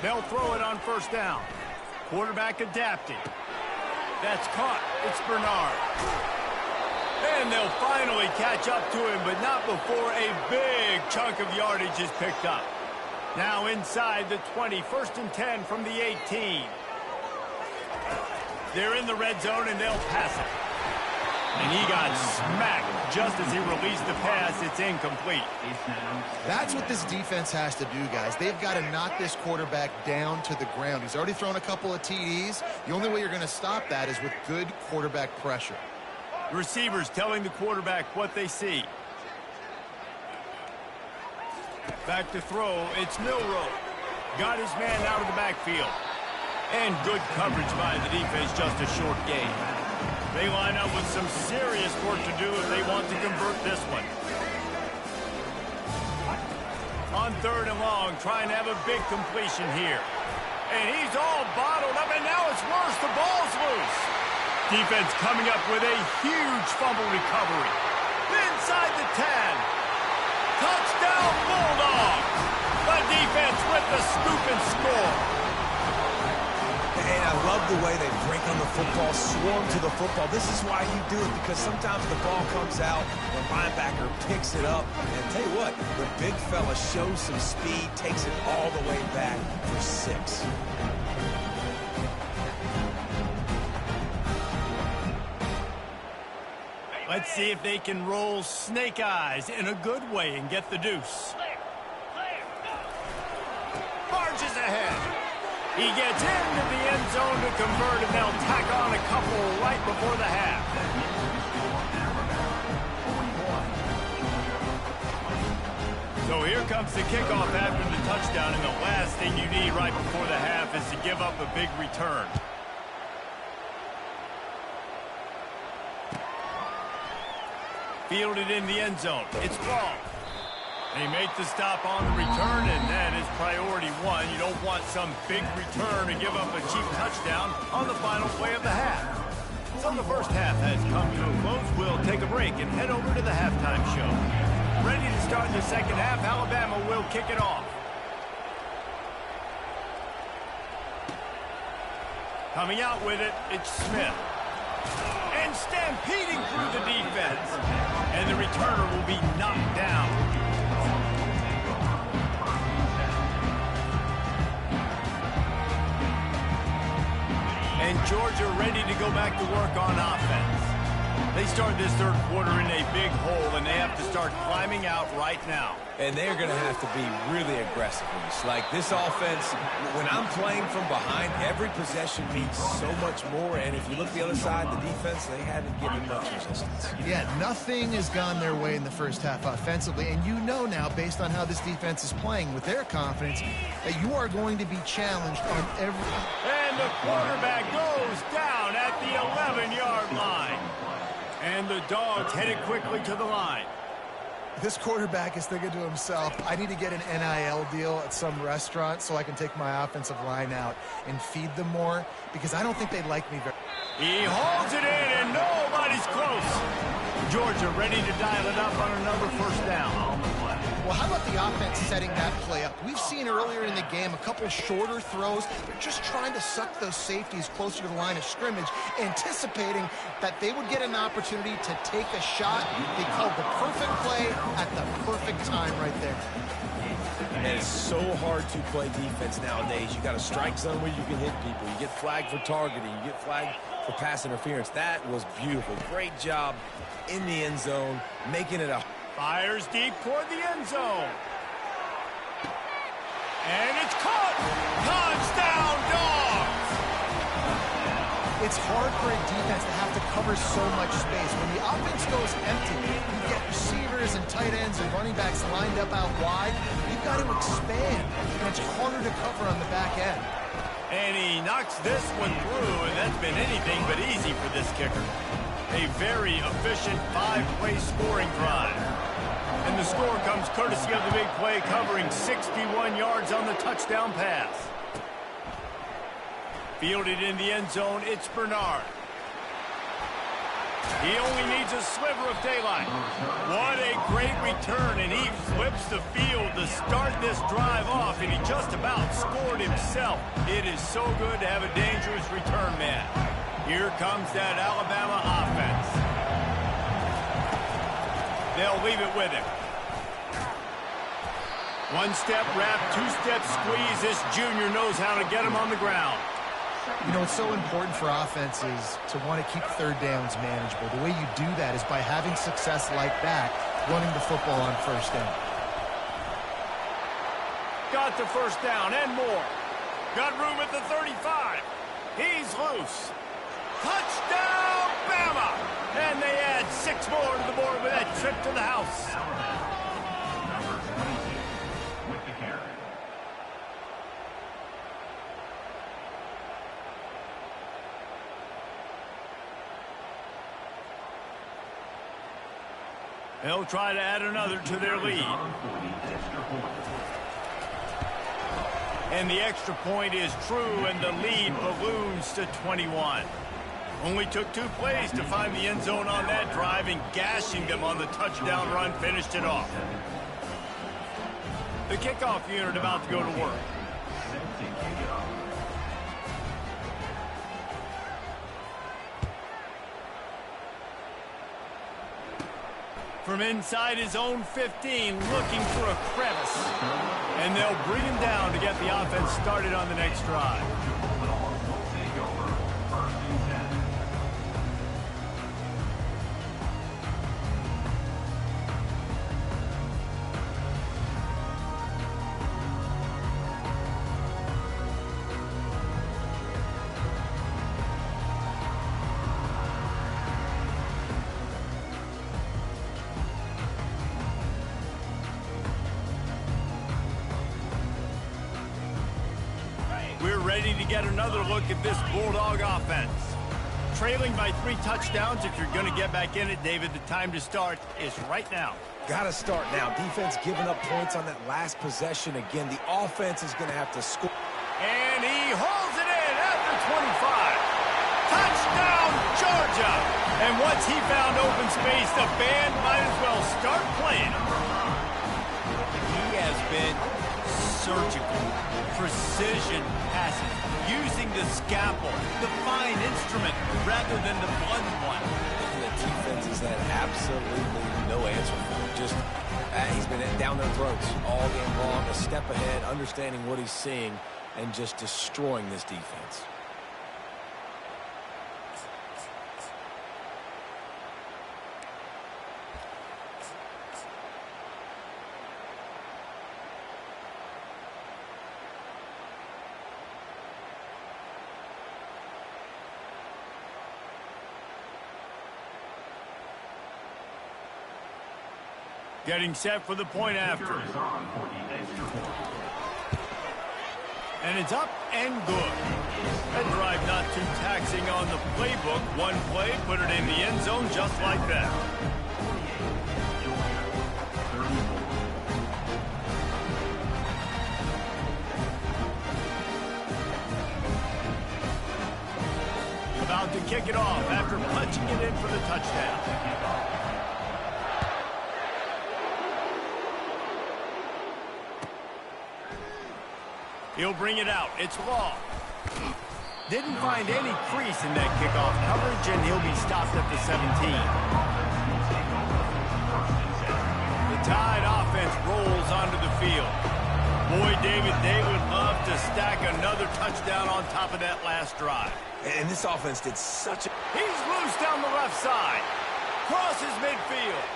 They'll throw it on first down. Quarterback adapting. That's caught. It's Bernard. And they'll finally catch up to him, but not before a big chunk of yardage is picked up. Now inside the 20, 1st and 10 from the 18. They're in the red zone, and they'll pass it. And he got smacked just as he released the pass. It's incomplete. That's what this defense has to do, guys. They've got to knock this quarterback down to the ground. He's already thrown a couple of TDs. The only way you're going to stop that is with good quarterback pressure. Receivers telling the quarterback what they see. Back to throw. It's Milroe. Got his man out of the backfield. And good coverage by the defense, just a short gain. They line up with some serious work to do if they want to convert this one. On third and long, trying to have a big completion here. And he's all bottled up, and now it's worse. The ball's loose. Defense coming up with a huge fumble recovery. Inside the 10. Touchdown, Bulldogs. The defense with the scoop and score. And I love the way they break on the football, swarm to the football. This is why you do it, because sometimes the ball comes out, the linebacker picks it up, and tell you what, the big fella shows some speed, takes it all the way back for 6. Let's see if they can roll snake eyes in a good way and get the deuce. Marches ahead. He gets into the end zone to convert, and they'll tack on a couple right before the half. So here comes the kickoff after the touchdown, and the last thing you need right before the half is to give up a big return. Fielded in the end zone. It's long. They make the stop on the return, and that is priority 1. You don't want some big return to give up a cheap touchdown on the final play of the half. So the first half has come to a close. We'll take a break and head over to the halftime show. Ready to start the second half. Alabama will kick it off. Coming out with it, it's Smith. And stampeding through the defense. And the returner will be knocked down. And Georgia ready to go back to work on offense. They start this third quarter in a big hole, and they have to start climbing out right now. And they're going to have to be really aggressive. Like this offense, when I'm playing from behind, every possession means so much more. And if you look the other side, the defense, they haven't given much resistance. Yeah, nothing has gone their way in the first half offensively. And you know now, based on how this defense is playing with their confidence, that you are going to be challenged on every... And the quarterback goes down at the 11-yard line. And the Dogs headed quickly to the line. This quarterback is thinking to himself, I need to get an NIL deal at some restaurant so I can take my offensive line out and feed them more, because I don't think they like me very much. He holds it in, and nobody's close. Georgia ready to dial it up on another first down. Well, how about the offense setting that play up? We've seen earlier in the game a couple shorter throws. They're just trying to suck those safeties closer to the line of scrimmage, anticipating that they would get an opportunity to take a shot. They called the perfect play at the perfect time right there. And it's so hard to play defense nowadays. You got a strike zone where you can hit people. You get flagged for targeting. You get flagged for pass interference. That was beautiful. Great job in the end zone, making it a... Fires deep toward the end zone. And it's caught. Touchdown, Dogs! It's hard for a defense to have to cover so much space. When the offense goes empty, you get receivers and tight ends and running backs lined up out wide. You've got to expand, and it's harder to cover on the back end. And he knocks this one through, and that's been anything but easy for this kicker. A very efficient 5-play scoring drive. And the score comes courtesy of the big play, covering 61 yards on the touchdown pass. Fielded in the end zone, it's Bernard. He only needs a sliver of daylight. What a great return, and he flips the field to start this drive off, and he just about scored himself. It is so good to have a dangerous return man. Here comes that Alabama offense. They'll leave it with him. One-step wrap, two-step squeeze. This junior knows how to get him on the ground. You know, it's so important for offenses to want to keep third downs manageable. The way you do that is by having success like that, running the football on first down. Got the first down and more. Got room at the 35. He's loose. Touchdown, Bama! And they add 6 more to the board with that trip to the house. Number 22 with the carry. They'll try to add another to their lead. And the extra point is true, and the lead balloons to 21. Only took 2 plays to find the end zone on that drive, and gashing them on the touchdown run finished it off. The kickoff unit about to go to work. From inside his own 15, looking for a crevice. And they'll bring him down to get the offense started on the next drive. We're ready to get another look at this Bulldog offense. Trailing by 3 touchdowns, if you're going to get back in it, David, the time to start is right now. Got to start now. Defense giving up points on that last possession. Again, the offense is going to have to score. And he hauls it in at the 25. Touchdown, Georgia! And once he found open space, the band might as well start playing. He has been surgical, precision passes, using the scalpel, the fine instrument, rather than the blunt one. The defense has had absolutely no answer for him. Just, he's been down their throats all game long, a step ahead, understanding what he's seeing, and just destroying this defense. Getting set for the point after. And it's up and good. That drive not too taxing on the playbook. One play, put it in the end zone just like that. About to kick it off after punching it in for the touchdown. He'll bring it out. It's long. Didn't find any crease in that kickoff coverage, and he'll be stopped at the 17. The Tide offense rolls onto the field. Boy, David, they would love to stack another touchdown on top of that last drive. And this offense did such a... He's loose down the left side. Crosses midfield.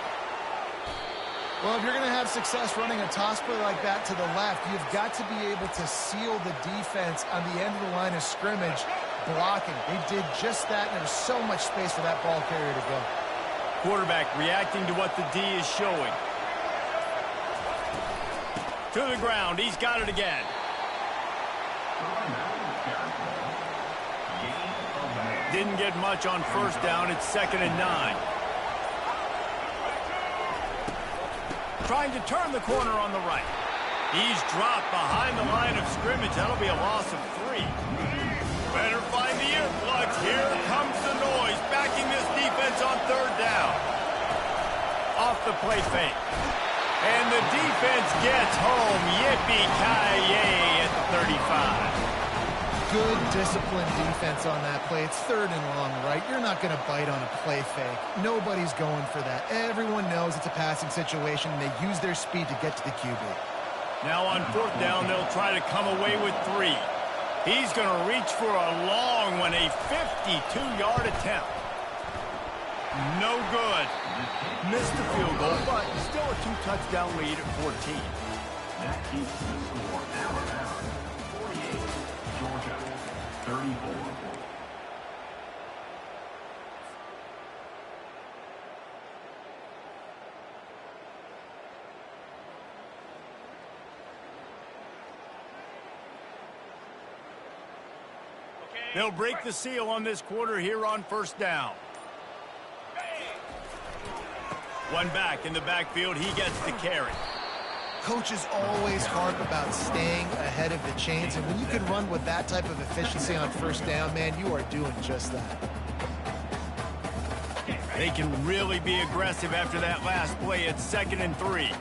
Well, if you're going to have success running a toss play like that to the left, you've got to be able to seal the defense on the end of the line of scrimmage, blocking. They did just that, and there was so much space for that ball carrier to go. Quarterback reacting to what the D is showing. To the ground. He's got it again. Didn't get much on first down. It's 2nd and 9. Trying to turn the corner on the right. He's dropped behind the line of scrimmage. That'll be a loss of 3. Better find the earplugs. Here comes the noise, backing this defense on 3rd down. Off the play fake. And the defense gets home. Yippee-ki-yay at the 35. Good disciplined defense on that play. It's 3rd and long, right? You're not going to bite on a play fake. Nobody's going for that. Everyone knows it's a passing situation, and they use their speed to get to the QB. Now on 4th down, they'll try to come away with 3. He's going to reach for a long one, a 52-yard attempt. No good. Missed the field goal, but still a 2-touchdown lead at 14. That keeps the score Alabama 48, Georgia 34. They'll break the seal on this quarter here on 1st down. One back in the backfield. He gets the carry. Coaches always harp about staying ahead of the chains, and when you can run with that type of efficiency on 1st down, man, you are doing just that. They can really be aggressive after that last play at 2nd and 3.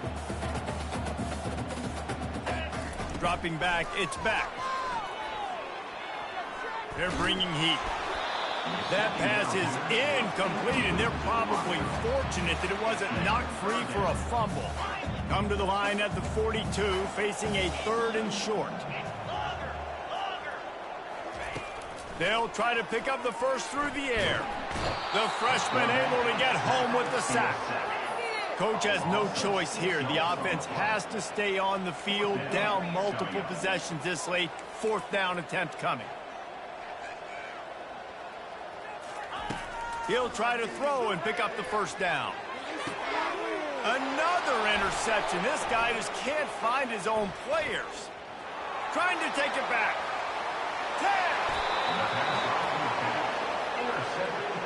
Dropping back, it's back. They're bringing heat. That pass is incomplete, and they're probably fortunate that it wasn't knocked free for a fumble. Come to the line at the 42, facing a 3rd and short. They'll try to pick up the first through the air. The freshman able to get home with the sack. Coach has no choice here. The offense has to stay on the field, down multiple possessions this late. 4th down attempt coming. He'll try to throw and pick up the first down. Another interception. This guy just can't find his own players. Trying to take it back. 10.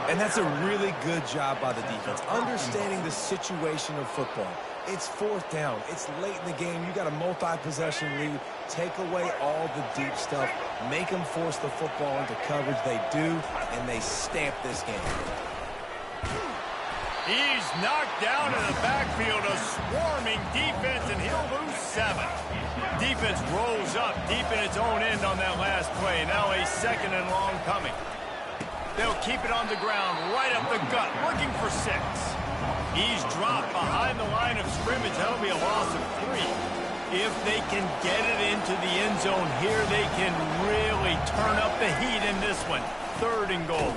And that's a really good job by the defense, understanding the situation of football. It's 4th down. It's late in the game. You got a multi-possession lead. Take away all the deep stuff. Make them force the football into coverage. They do, and they stamp this game. He's knocked down in the backfield, a swarming defense, and he'll lose 7. Defense rolls up deep in its own end on that last play. Now a 2nd and long coming. They'll keep it on the ground, right up the gut, looking for 6. He's dropped behind the line of scrimmage. That'll be a loss of 3. If they can get it into the end zone here, they can really turn up the heat in this one. 3rd and goal.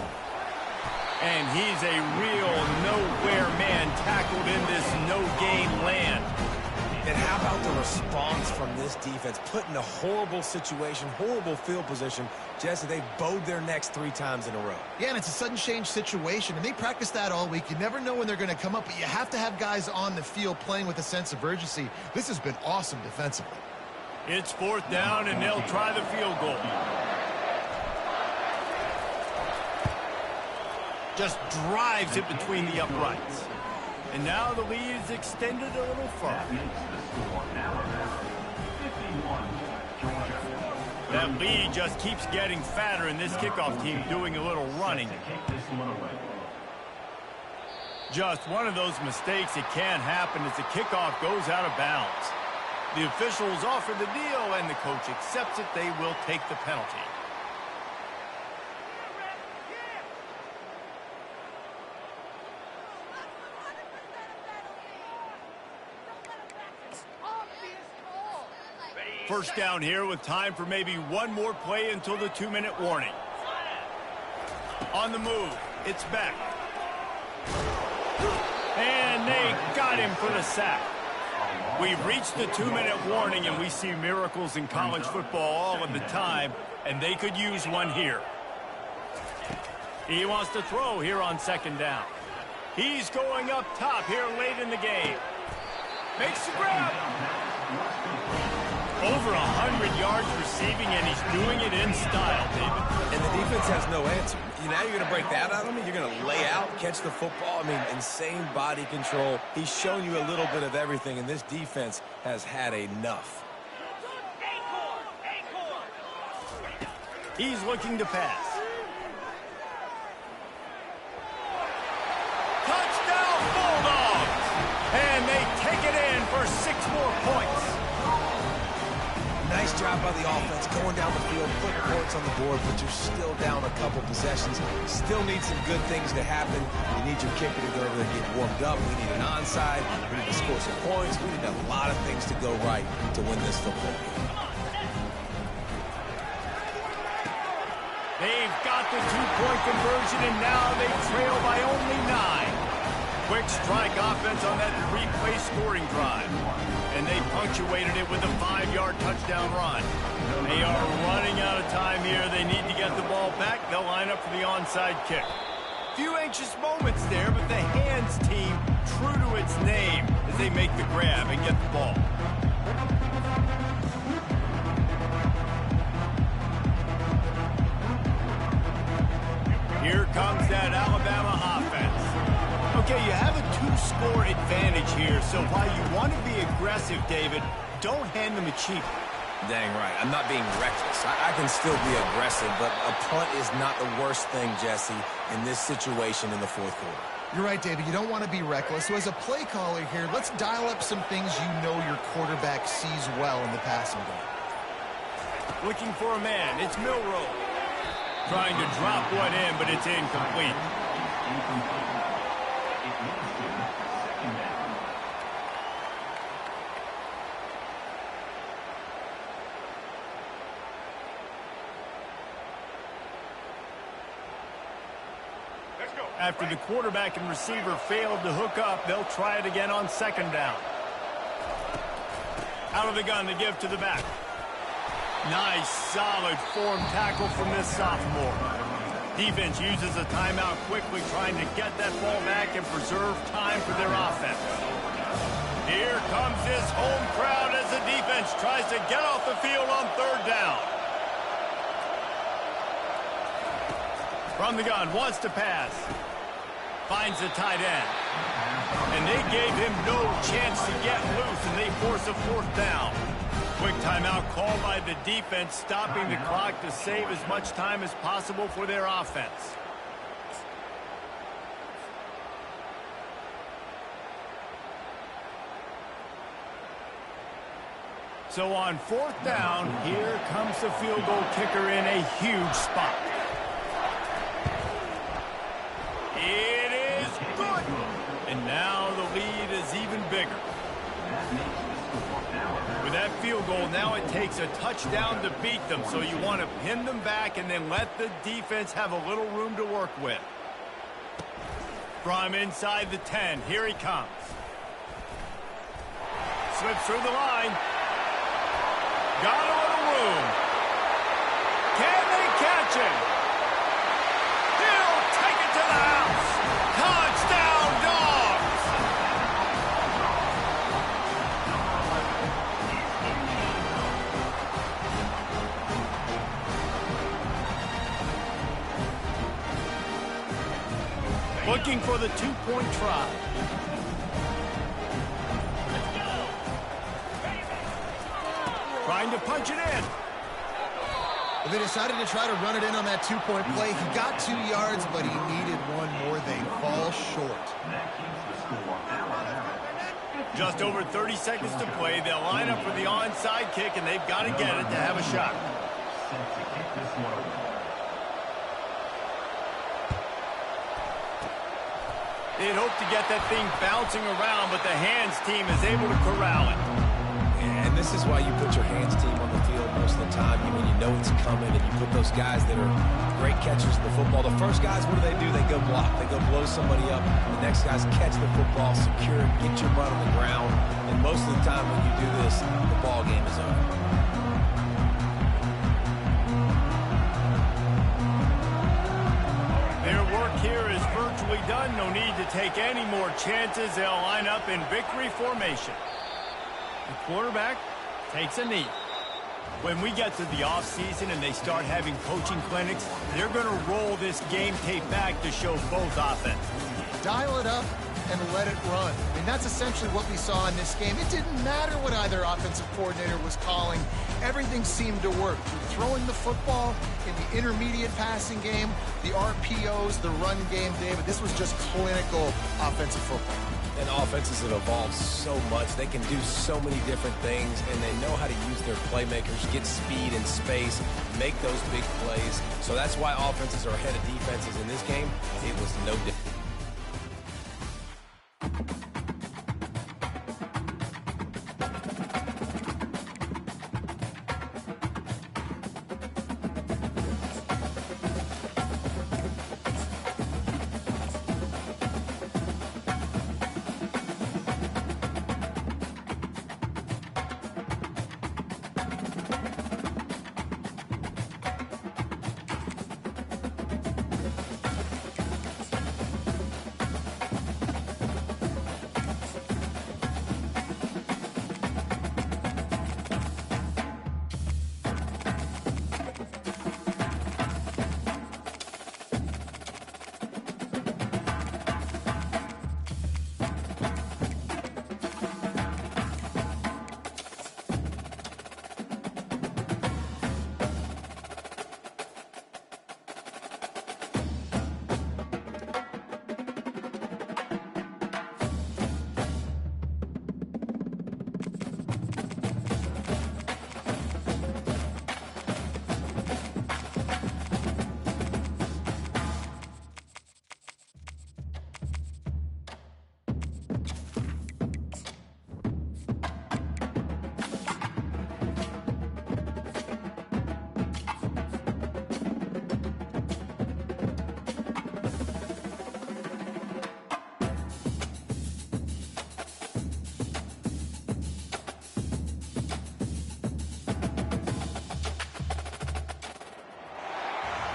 And he's a real nowhere man tackled in this no-gain land. And how about the response from this defense? Put in a horrible situation, horrible field position. Jesse, they've bowed their necks 3 times in a row. Yeah, and it's a sudden change situation, and they practice that all week. You never know when they're going to come up, but you have to have guys on the field playing with a sense of urgency. This has been awesome defensively. It's 4th down, and they'll try the field goal. Just drives it between the uprights. And now the lead is extended a little further. That lead just keeps getting fatter, and this kickoff team doing a little running. Just one of those mistakes that can happen as the kickoff goes out of bounds. The officials offer the deal, and the coach accepts it. They will take the penalty. First down here with time for maybe one more play until the 2-minute warning. On the move, it's back. And they got him for the sack. We've reached the 2-minute warning, and we see miracles in college football all of the time, and they could use one here. He wants to throw here on 2nd down. He's going up top here late in the game. Makes the grab. Over 100 yards receiving, and he's doing it in style, David. And the defense has no answer. Now you're going to break that out of him? You're going to lay out, catch the football? I mean, insane body control. He's shown you a little bit of everything, and this defense has had enough. He's looking to pass. Touchdown, Bulldogs! And they take it in for 6 more points. Nice job by the offense, going down the field, putting points on the board, but you're still down a couple possessions. Still need some good things to happen. You need your kicker to go over there and get warmed up. We need an onside. We need to score some points. We need a lot of things to go right to win this football game. They've got the 2-point conversion, and now they trail by only 9. Quick strike offense on that 3-play scoring drive. And they punctuated it with a 5-yard touchdown run. They are running out of time here. They need to get the ball back. They'll line up for the onside kick. Few anxious moments there, but the hands team true to its name as they make the grab and get the ball. Here comes that Alabama offense. Okay, you have a 2-score advantage here, so while you want to be aggressive, David, don't hand them a cheap. Dang right. I'm not being reckless. I can still be aggressive, but a punt is not the worst thing, Jesse, in this situation in the 4th quarter. You're right, David. You don't want to be reckless. So as a play caller here, let's dial up some things you know your quarterback sees well in the passing game. Looking for a man. It's Milroe. Trying to drop one in, but it's incomplete. After the quarterback and receiver failed to hook up, they'll try it again on second down. Out of the gun to give to the back. Nice, solid form tackle from this sophomore. Defense uses a timeout quickly, trying to get that ball back and preserve time for their offense. Here comes this home crowd as the defense tries to get off the field on third down. From the gun, wants to pass. Finds the tight end. And they gave him no chance to get loose, and they force a fourth down. Quick timeout called by the defense, stopping the clock to save as much time as possible for their offense. So on fourth down, here comes the field goal kicker in a huge spot. It is good. And now the lead is even bigger. With that field goal, now it takes a touchdown to beat them, so you want to pin them back and then let the defense have a little room to work with. From inside the 10, here he comes. Slips through the line. Got a little room. Can they catch him? He'll take it to the house. Touchdown, Dogs! Looking for the two-point try. Trying to punch it in. They decided to try to run it in on that two-point play. He got 2 yards, but he needed one more. They fall short. Just over 30 seconds to play. They'll line up for the onside kick, and they've got to get it to have a shot. They'd hope to get that thing bouncing around, but the hands team is able to corral it. And this is why you put your hands team on the field most of the time. When you know it's coming, and you put those guys that are great catchers of the football. The first guys, what do? They go block. They go blow somebody up. The next guys catch the football, secure it, get your butt on the ground. And most of the time when you do this, the ball game is over. Their work here is virtually done. No need to take any more chances. They'll line up in victory formation. The quarterback takes a knee. When we get to the offseason and they start having coaching clinics, they're going to roll this game tape back to show both offenses. Dial it up and let it run. I mean, that's essentially what we saw in this game. It didn't matter what either offensive coordinator was calling. Everything seemed to work. Throwing the football in the intermediate passing game, the RPOs, the run game, David. This was just clinical offensive football. And offenses have evolved so much. They can do so many different things, and they know how to use their playmakers, get speed and space, make those big plays. So that's why offenses are ahead of defenses in this game. It was no different.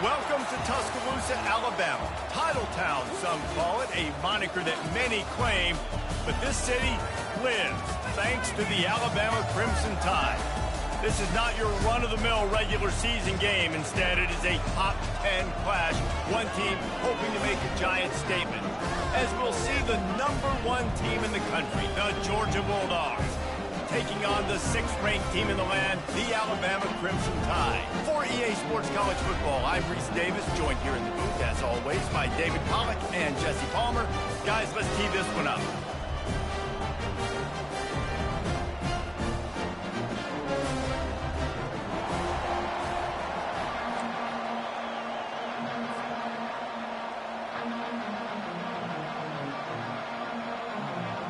Welcome to Tuscaloosa, Alabama. Titletown, some call it, a moniker that many claim, but this city lives thanks to the Alabama Crimson Tide. This is not your run-of-the-mill regular season game. Instead, it is a top 10 clash, one team hoping to make a giant statement. As we'll see the #1 team in the country, the Georgia Bulldogs, taking on the 6th-ranked team in the land, the Alabama Crimson Tide. For EA Sports College Football, I'm Reese Davis, joined here in the booth, as always, by David Pollack and Jesse Palmer. Guys, let's tee this one up.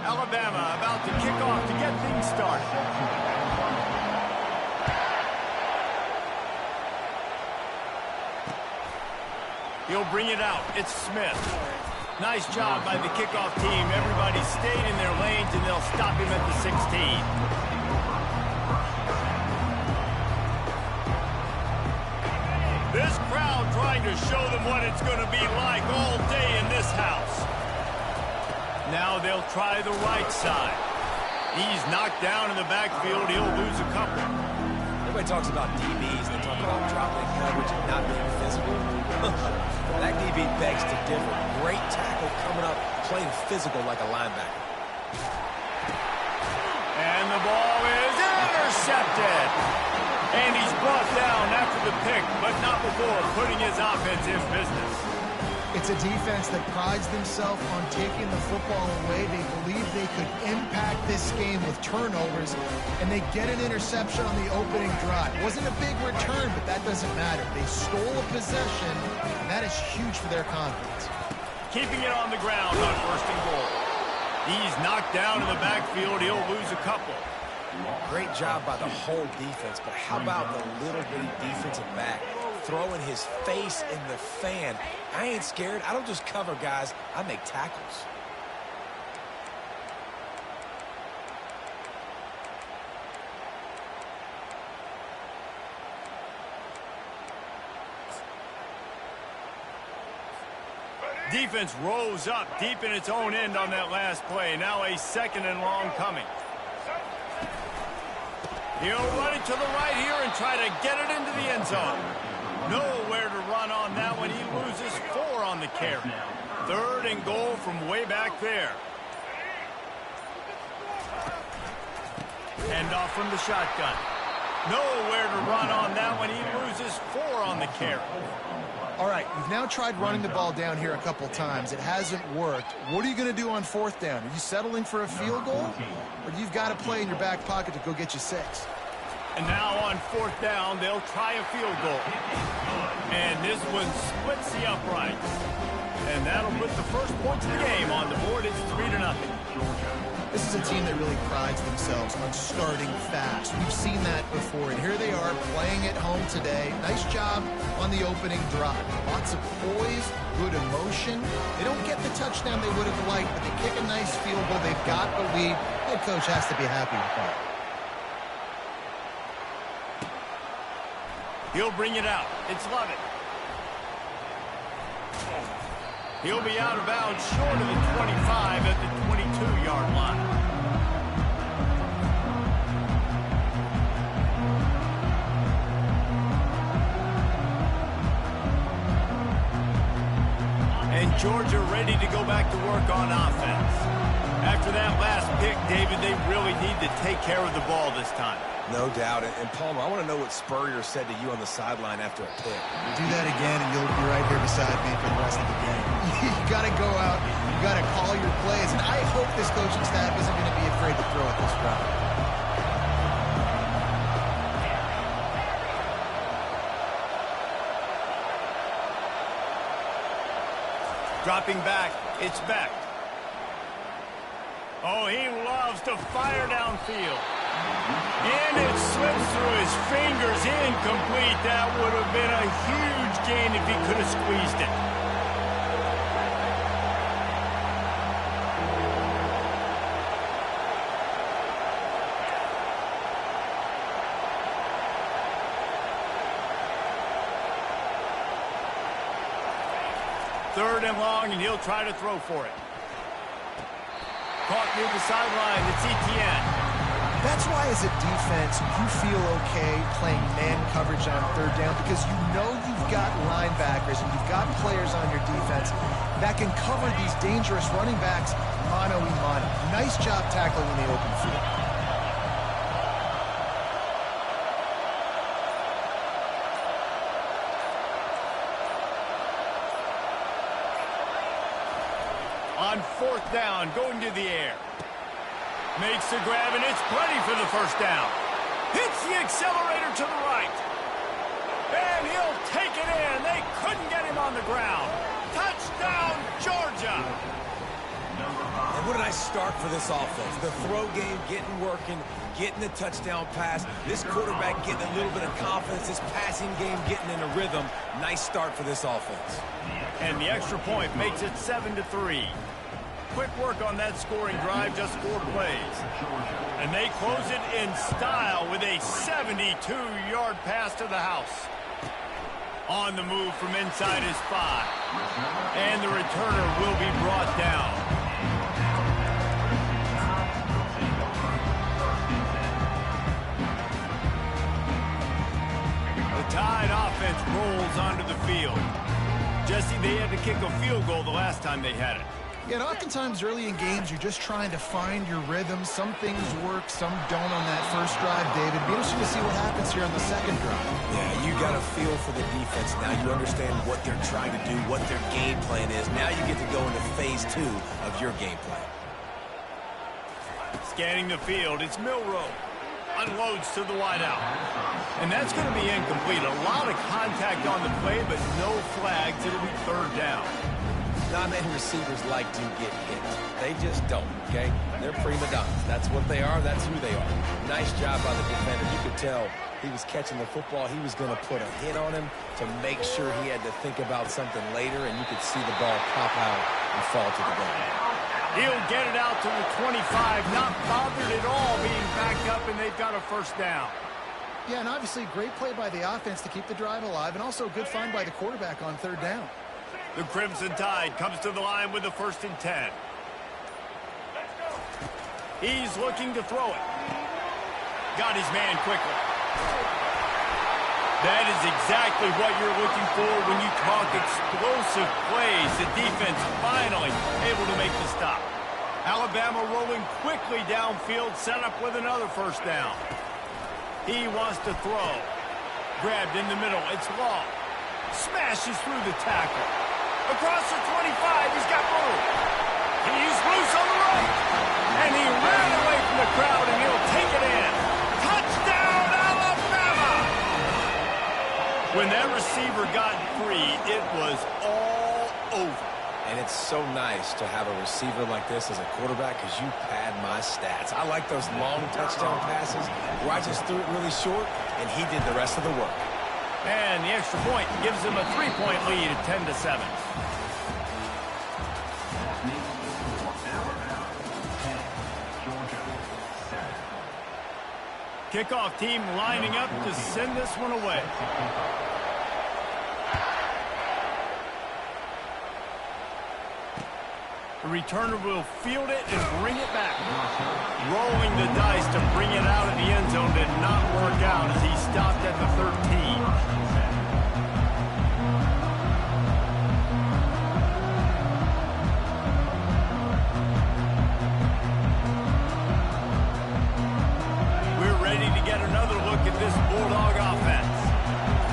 Alabama about to kick off to get things started. He'll bring it out. It's Smith. Nice job by the kickoff team. Everybody stayed in their lanes, and they'll stop him at the 16. This crowd trying to show them what it's going to be like all day in this house. Now they'll try the right side. He's knocked down in the backfield. He'll lose a couple. Everybody talks about DBs. They talk about dropping coverage and not being physical. That DB begs to differ. Great tackle coming up, playing physical like a linebacker. And the ball is intercepted. And he's brought down after the pick, but not before putting his offense in business. It's a defense that prides themselves on taking the football away. They believe they could impact this game with turnovers, and they get an interception on the opening drive. It wasn't a big return, but that doesn't matter. They stole a possession, and that is huge for their confidence. Keeping it on the ground on 1st and goal. He's knocked down in the backfield. He'll lose a couple. Great job by the whole defense, but how about the little bitty defensive back throwing his face in the fan? I ain't scared. I don't just cover guys. I make tackles. Defense rose up deep in its own end on that last play. Now a 2nd and long coming. He'll run it to the right here and try to get it into the end zone. Nowhere to run on that one. He loses 4 on the carry. 3rd and goal from way back there. Hand off from the shotgun. Nowhere to run on that one. He loses 4 on the carry. All right, you've now tried running the ball down here a couple times. It hasn't worked. What are you going to do on 4th down? Are you settling for a field goal? Or do you've got to play in your back pocket to go get you 6? And now on 4th down, they'll try a field goal. And this one splits the uprights. And that'll put the first points of the game on the board. It's 3-0. This is a team that really prides themselves on starting fast. We've seen that before, and here they are playing at home today. Nice job on the opening drive. Lots of poise, good emotion. They don't get the touchdown they would have liked, but they kick a nice field goal. They've got the lead. Head coach has to be happy with that. He'll bring it out. It's Lovett. He'll be out of bounds short of the 25 at the 22-yard line. And Georgia ready to go back to work on offense. After that last pick, David, they really need to take care of the ball this time. No doubt. And Palmer, I want to know what Spurrier said to you on the sideline after a pick. Do that again, and you'll be right here beside me for the rest of the game. You got to go out. You got to call your plays. And I hope this coaching staff isn't going to be afraid to throw at this route. Dropping back, it's Beck. Oh, he loves to fire downfield. And it slips through his fingers, incomplete. That would have been a huge gain if he could have squeezed it. 3rd and long, and he'll try to throw for it. Caught near the sideline. It's Etienne. That's why, as a defense, you feel okay playing man coverage on 3rd down because you know you've got linebackers and you've got players on your defense that can cover these dangerous running backs mano-a-mano. Nice job tackling in the open field. On 4th down, going to the air. Makes the grab, and it's plenty for the 1st down. Hits the accelerator to the right. And he'll take it in. They couldn't get him on the ground. Touchdown, Georgia. And what did I start for this offense? The throw game getting working, getting the touchdown pass. This quarterback getting a little bit of confidence. This passing game getting in a rhythm. Nice start for this offense. And the extra point makes it 7-3. Quick work on that scoring drive, just 4 plays. And they close it in style with a 72-yard pass to the house. On the move from inside his 5. And the returner will be brought down. The Tide offense rolls onto the field. Jesse, they had to kick a field goal the last time they had it. Yeah, and oftentimes early in games, you're just trying to find your rhythm. Some things work, some don't on that first drive, David. Be interesting to see what happens here on the second drive. Yeah, you got a feel for the defense. Now you understand what they're trying to do, what their game plan is. Now you get to go into phase 2 of your game plan. Scanning the field, it's Milroe. Unloads to the wideout. And that's going to be incomplete. A lot of contact on the play, but no flags. It'll be 3rd down. Not many receivers like to get hit. They just don't, okay? They're prima donnas. That's what they are. That's who they are. Nice job by the defender. You could tell he was catching the football. He was going to put a hit on him to make sure he had to think about something later, and you could see the ball pop out and fall to the ground. He'll get it out to the 25, not bothered at all being backed up, and they've got a 1st down. Yeah, and obviously great play by the offense to keep the drive alive, and also a good find by the quarterback on 3rd down. The Crimson Tide comes to the line with the 1st and 10. He's looking to throw it. Got his man quickly. That is exactly what you're looking for when you talk explosive plays. The defense finally able to make the stop. Alabama rolling quickly downfield, set up with another 1st down. He wants to throw. Grabbed in the middle. It's Law. Smashes through the tackle. Across the 25, he's got room. He's loose on the right. And he ran away from the crowd, and he'll take it in. Touchdown, Alabama! When that receiver got free, it was all over. And it's so nice to have a receiver like this as a quarterback because you pad my stats. I like those long touchdown passes where I just threw it really short, and he did the rest of the work. And the extra point gives them a 3-point lead at 10-7. Kickoff team lining up to send this one away. The returner will field it and bring it back. Rolling the dice to bring it out of the end zone did not work out as he stopped at the 13. Bulldog offense.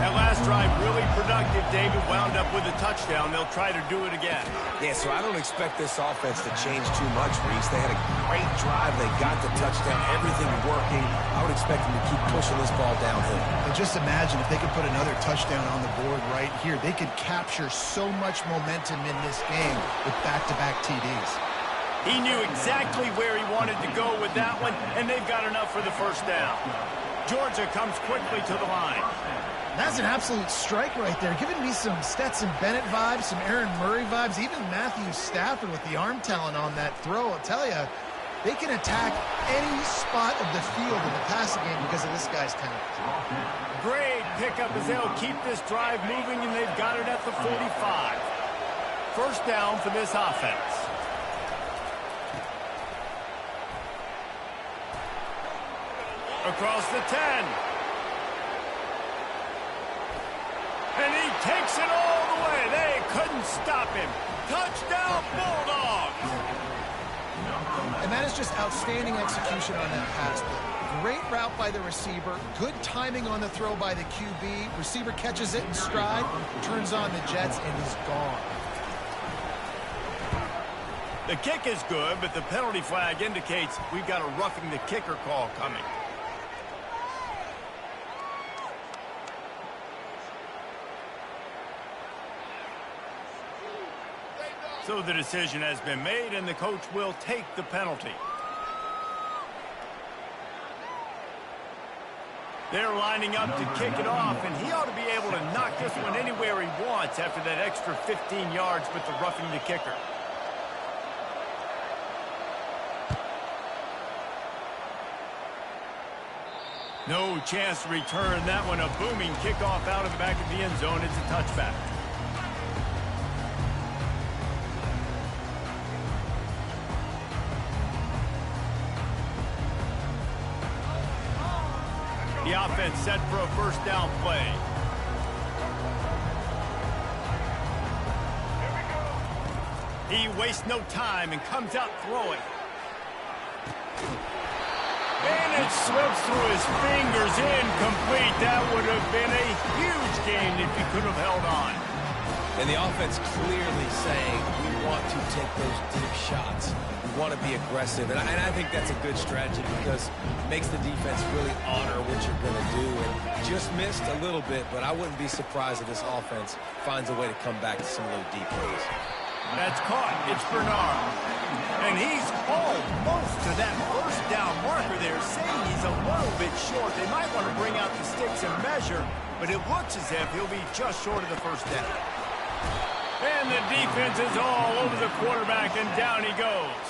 That last drive really productive. David wound up with a touchdown. They'll try to do it again. Yeah, so I don't expect this offense to change too much, Reese. They had a great drive. They got the touchdown. Everything working. I would expect them to keep pushing this ball downhill. And just imagine if they could put another touchdown on the board right here. They could capture so much momentum in this game with back-to-back TDs. He knew exactly where he wanted to go with that one, and they've got enough for the 1st down. Georgia comes quickly to the line. That's an absolute strike right there. Giving me some Stetson Bennett vibes, some Aaron Murray vibes, even Matthew Stafford with the arm talent on that throw. I'll tell you, they can attack any spot of the field in the passing game because of this guy's talent. Great pickup as they'll keep this drive moving, and they've got it at the 45. first down for this offense. Across the 10. And he takes it all the way. They couldn't stop him. Touchdown, Bulldogs! And that is just outstanding execution on that pass play. Great route by the receiver. Good timing on the throw by the QB. Receiver catches it in stride, turns on the jets, and he's gone. The kick is good, but the penalty flag indicates we've got a roughing the kicker call coming. So the decision has been made, and the coach will take the penalty. They're lining up to kick it off, and he ought to be able to knock this one anywhere he wants after that extra 15 yards with the roughing the kicker. No chance to return that one. A booming kickoff out of the back of the end zone. It's a touchback. The offense set for a first down play. He wastes no time and comes out throwing. And it slips through his fingers, incomplete. That would have been a huge gain if he could have held on. And the offense clearly saying, we want to take those deep shots. We want to be aggressive. And I think that's a good strategy because it makes the defense really honor what you're going to do. And just missed a little bit, but I wouldn't be surprised if this offense finds a way to come back to some of those deep plays. That's caught. It's Bernard. And he's almost to that first down marker there, saying he's a little bit short. They might want to bring out the sticks and measure, but it looks as if he'll be just short of the first down. And the defense is all over the quarterback, and down he goes.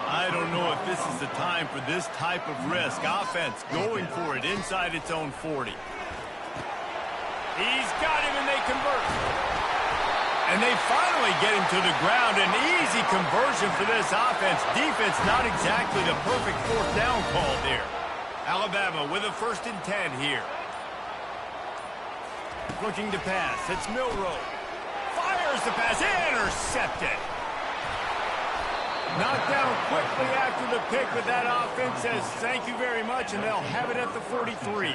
I don't know if this is the time for this type of risk. Offense going for it inside its own 40. He's got him, and they convert. And they finally get him to the ground. An easy conversion for this offense. Defense not exactly the perfect fourth down call there. Alabama with a 1st and 10 here. Looking to pass. It's Milroe. Fires the pass. Intercepted. Knocked down quickly after the pick, but that offense says thank you very much, and they'll have it at the 43.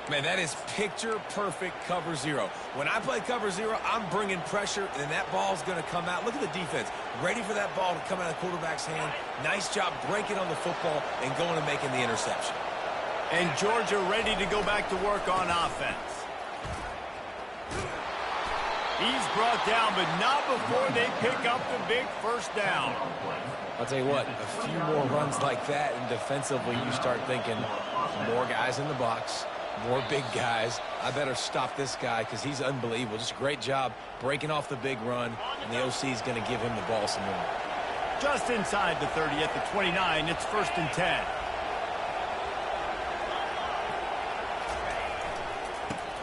Man, that is picture-perfect cover zero. When I play cover zero, I'm bringing pressure, and that ball's going to come out. Look at the defense. Ready for that ball to come out of the quarterback's hand. Nice job breaking on the football and going and making the interception. And Georgia ready to go back to work on offense. He's brought down, but not before they pick up the big first down. I'll tell you what, a few more runs like that, and defensively you start thinking more guys in the box. More big guys. I better stop this guy because he's unbelievable. Just a great job breaking off the big run, and the OC is going to give him the ball some more. Just inside the 30 at the 29, it's 1st and 10.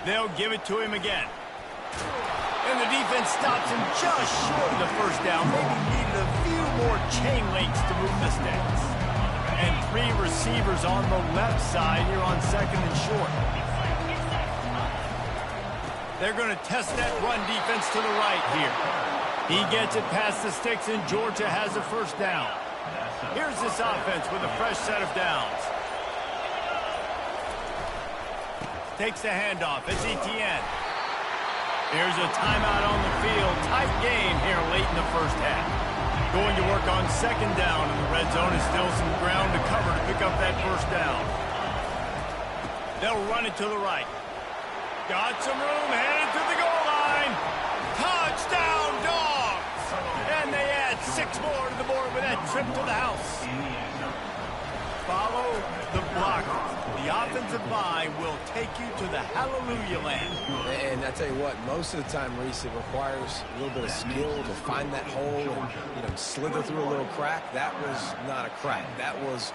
They'll give it to him again. And the defense stops him just short of the first down. Maybe needed a few more chain links to move the sticks. And 3 receivers on the left side here on 2nd and short. They're going to test that run defense to the right here. He gets it past the sticks, and Georgia has a first down. Here's this offense with a fresh set of downs. Takes the handoff. It's Etienne. Here's a timeout on the field. Tight game here late in the first half. Going to work on 2nd down, and the red zone is still some ground to cover to pick up that first down. They'll run it to the right. Got some room, headed to the goal line. Touchdown, Dogs! And they add 6 more to the board with that trip to the house. Follow the blockers. The offensive line will take you to the hallelujah land. And I tell you what, most of the time, Reese, it requires a little bit of skill to find that hole and slither through a little crack. That was not a crack. That was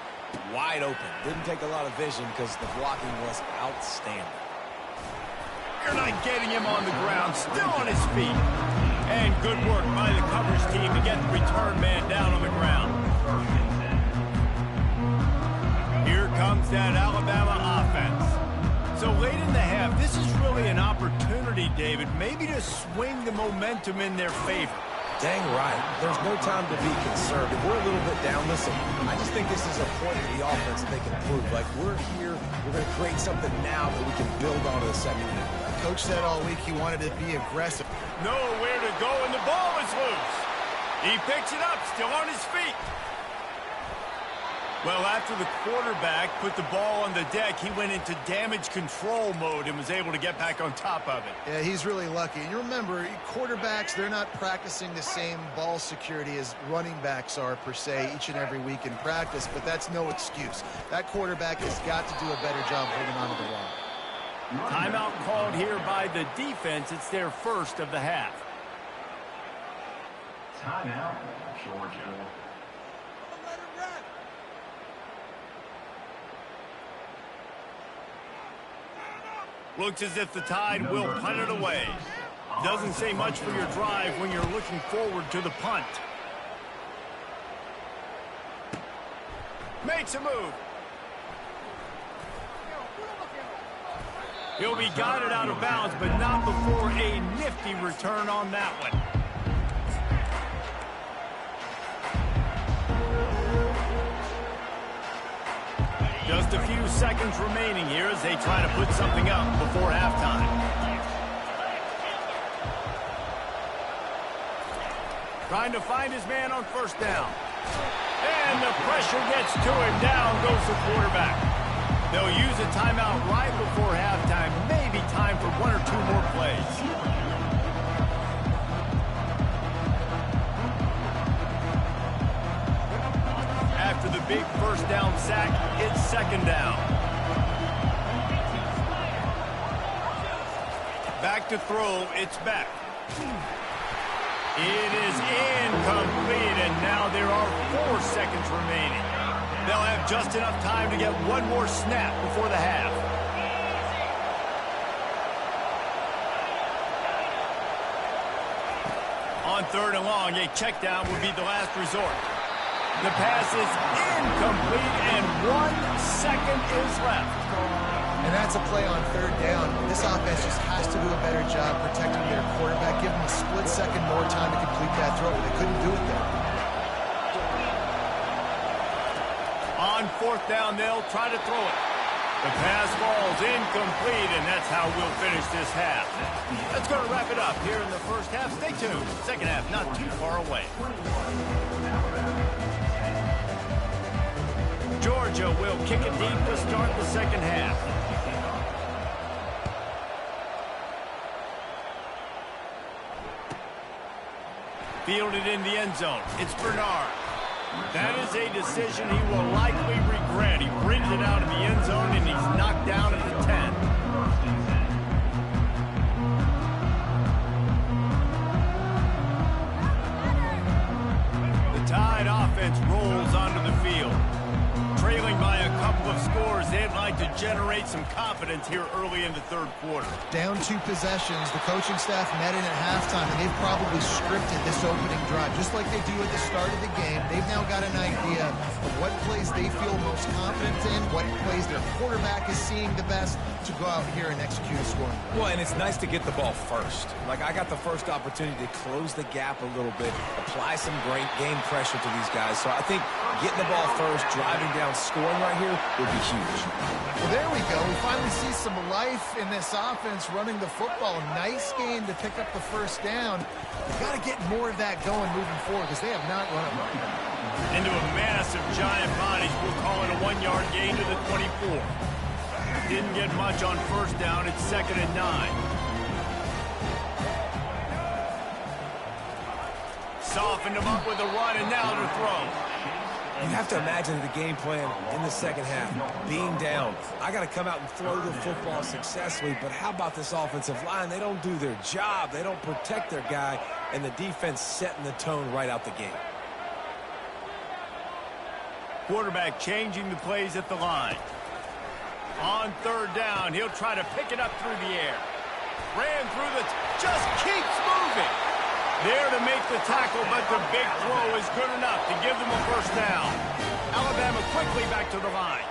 wide open. Didn't take a lot of vision because the blocking was outstanding. They're not getting him on the ground. Still on his feet. And good work by the coverage team to get the return man down on the ground. Here comes that Alabama offense. So late in the half, this is really an opportunity, David, maybe to swing the momentum in their favor. Dang right. There's no time to be concerned. If we're a little bit down, listen, I just think this is a point of the offense that they can prove. Like, we're here, we're going to create something now that we can build on to the second half. Coach said all week he wanted to be aggressive. Nowhere to go, and the ball is loose. He picks it up, still on his feet. Well, after the quarterback put the ball on the deck, he went into damage control mode and was able to get back on top of it. Yeah, he's really lucky. And you remember, quarterbacks, they're not practicing the same ball security as running backs are, per se, each and every week in practice, but that's no excuse. That quarterback has got to do a better job holding on to the ball. Timeout called here by the defense. It's their first of the half. Timeout, Georgia. Looks as if the Tide will punt it away. Doesn't say much for your drive when you're looking forward to the punt. Makes a move. He'll be guided out of bounds, but not before a nifty return on that one. Just a few seconds remaining here as they try to put something up before halftime. Trying to find his man on first down. And the pressure gets to him. Down goes the quarterback. They'll use a timeout right before halftime. Maybe time for one or two more plays. After the big first down sack, it's second down. Back to throw, it's back. It is incomplete, and now there are 4 seconds remaining. They'll have just enough time to get one more snap before the half. On third and long, a check down would be the last resort. The pass is incomplete, and 1 second is left. And that's a play on third down. This offense just has to do a better job protecting their quarterback. Give them a split second more time to complete that throw. They couldn't do it there. On fourth down, they'll try to throw it. The pass falls incomplete, and that's how we'll finish this half. That's going to wrap it up here in the first half. Stay tuned. Second half not too far away. Georgia will kick it deep to start the second half. Fielded in the end zone. It's Bernard. That is a decision he will likely regret. He brings it out of the end zone, and he's knocked down at the 10. The Tide offense rolls onto the field. Trailing by a couple of scores, they'd like to generate some confidence here early in the third quarter. Down 2 possessions, the coaching staff met in at halftime, and they've probably scripted this opening drive. Just like they do at the start of the game, they've now got an idea of what plays they feel most confident in, what plays their quarterback is seeing the best to go out here and execute a scoring. Well, and it's nice to get the ball first. Like, I got the first opportunity to close the gap a little bit, apply some great game pressure to these guys. So I think getting the ball first, driving down, scoring right here would be huge. Well, there we go. We finally see some life in this offense running the football. Nice game to pick up the first down. You've got to get more of that going moving forward because they have not run it right. Into a massive giant bodies, we'll call it a 1-yard gain to the 24. Didn't get much on first down. It's 2nd and 9. Softened him up with a run, and now to throw. You have to imagine the game plan in the second half, being down. I got to come out and throw the football successfully, but how about this offensive line? They don't do their job. They don't protect their guy, and the defense setting the tone right out the gate. Quarterback changing the plays at the line. On third down, he'll try to pick it up through the air. Ran through just keeps moving. There to make the tackle, but the big throw is good enough to give them a first down. Alabama quickly back to the line.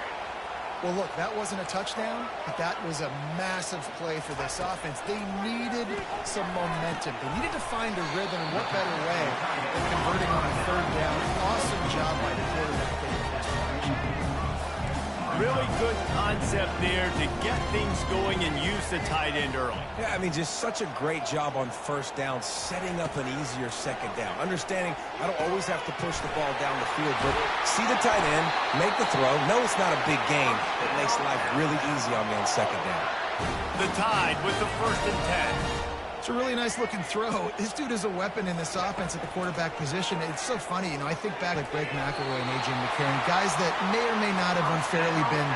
Well, look, that wasn't a touchdown, but that was a massive play for this offense. They needed some momentum. They needed to find a rhythm, and what better way than converting on a third down. Awesome job by the quarterback. Really good concept there to get things going and use the tight end early. Yeah, I mean, just such a great job on first down, setting up an easier second down. Understanding I don't always have to push the ball down the field, but see the tight end, make the throw. No, it's not a big gain. It makes life really easy on me on second down. The Tide with the 1st and 10. It's a really nice-looking throw. This dude is a weapon in this offense at the quarterback position. It's so funny, you know, I think back at Greg McElroy and A.J. McCarron, guys that may or may not have unfairly been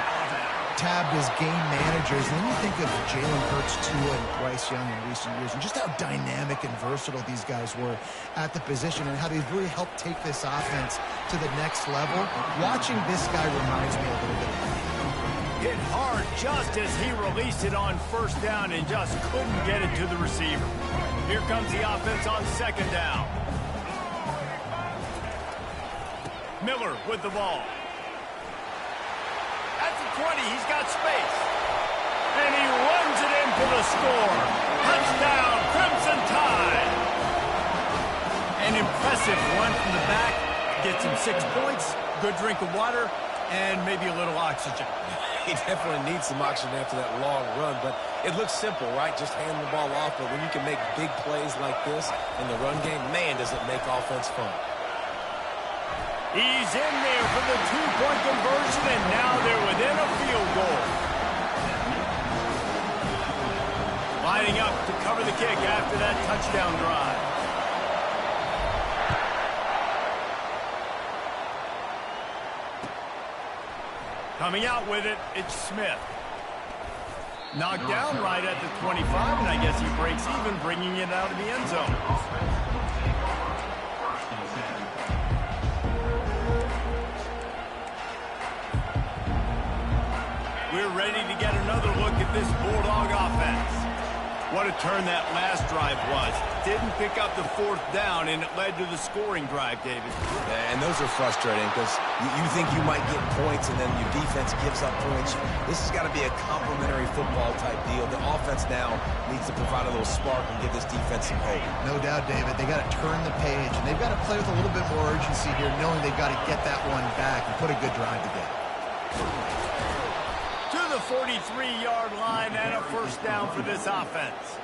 tabbed as game managers. And then you think of Jalen Hurts, Tua, and Bryce Young in recent years, and just how dynamic and versatile these guys were at the position and how they've really helped take this offense to the next level. Watching this guy reminds me a little bit of him. Hit hard just as he released it on first down and just couldn't get it to the receiver. Here comes the offense on second down. Miller with the ball. At the 20, he's got space. And he runs it in for the score. Touchdown, Crimson Tide. An impressive run from the back. Gets him 6 points, good drink of water, and maybe a little oxygen. He definitely needs some oxygen after that long run, but it looks simple, right? Just hand the ball off, but when you can make big plays like this in the run game, man, does it make offense fun. He's in there for the 2-point conversion, and now they're within a field goal. Lining up to cover the kick after that touchdown drive. Coming out with it, it's Smith. Knocked down right at the 25, and I guess he breaks even, bringing it out of the end zone. We're ready to get another look at this Bulldog offense. What a turn that last drive was. Didn't pick up the 4th down, and it led to the scoring drive, David. And those are frustrating because you think you might get points and then your defense gives up points. This has got to be a complementary football type deal. The offense now needs to provide a little spark and give this defense some hope. No doubt, David. They got to turn the page, and they've got to play with a little bit more urgency here, knowing they've got to get that one back and put a good drive together. To the 43-yard line and a first down for this offense.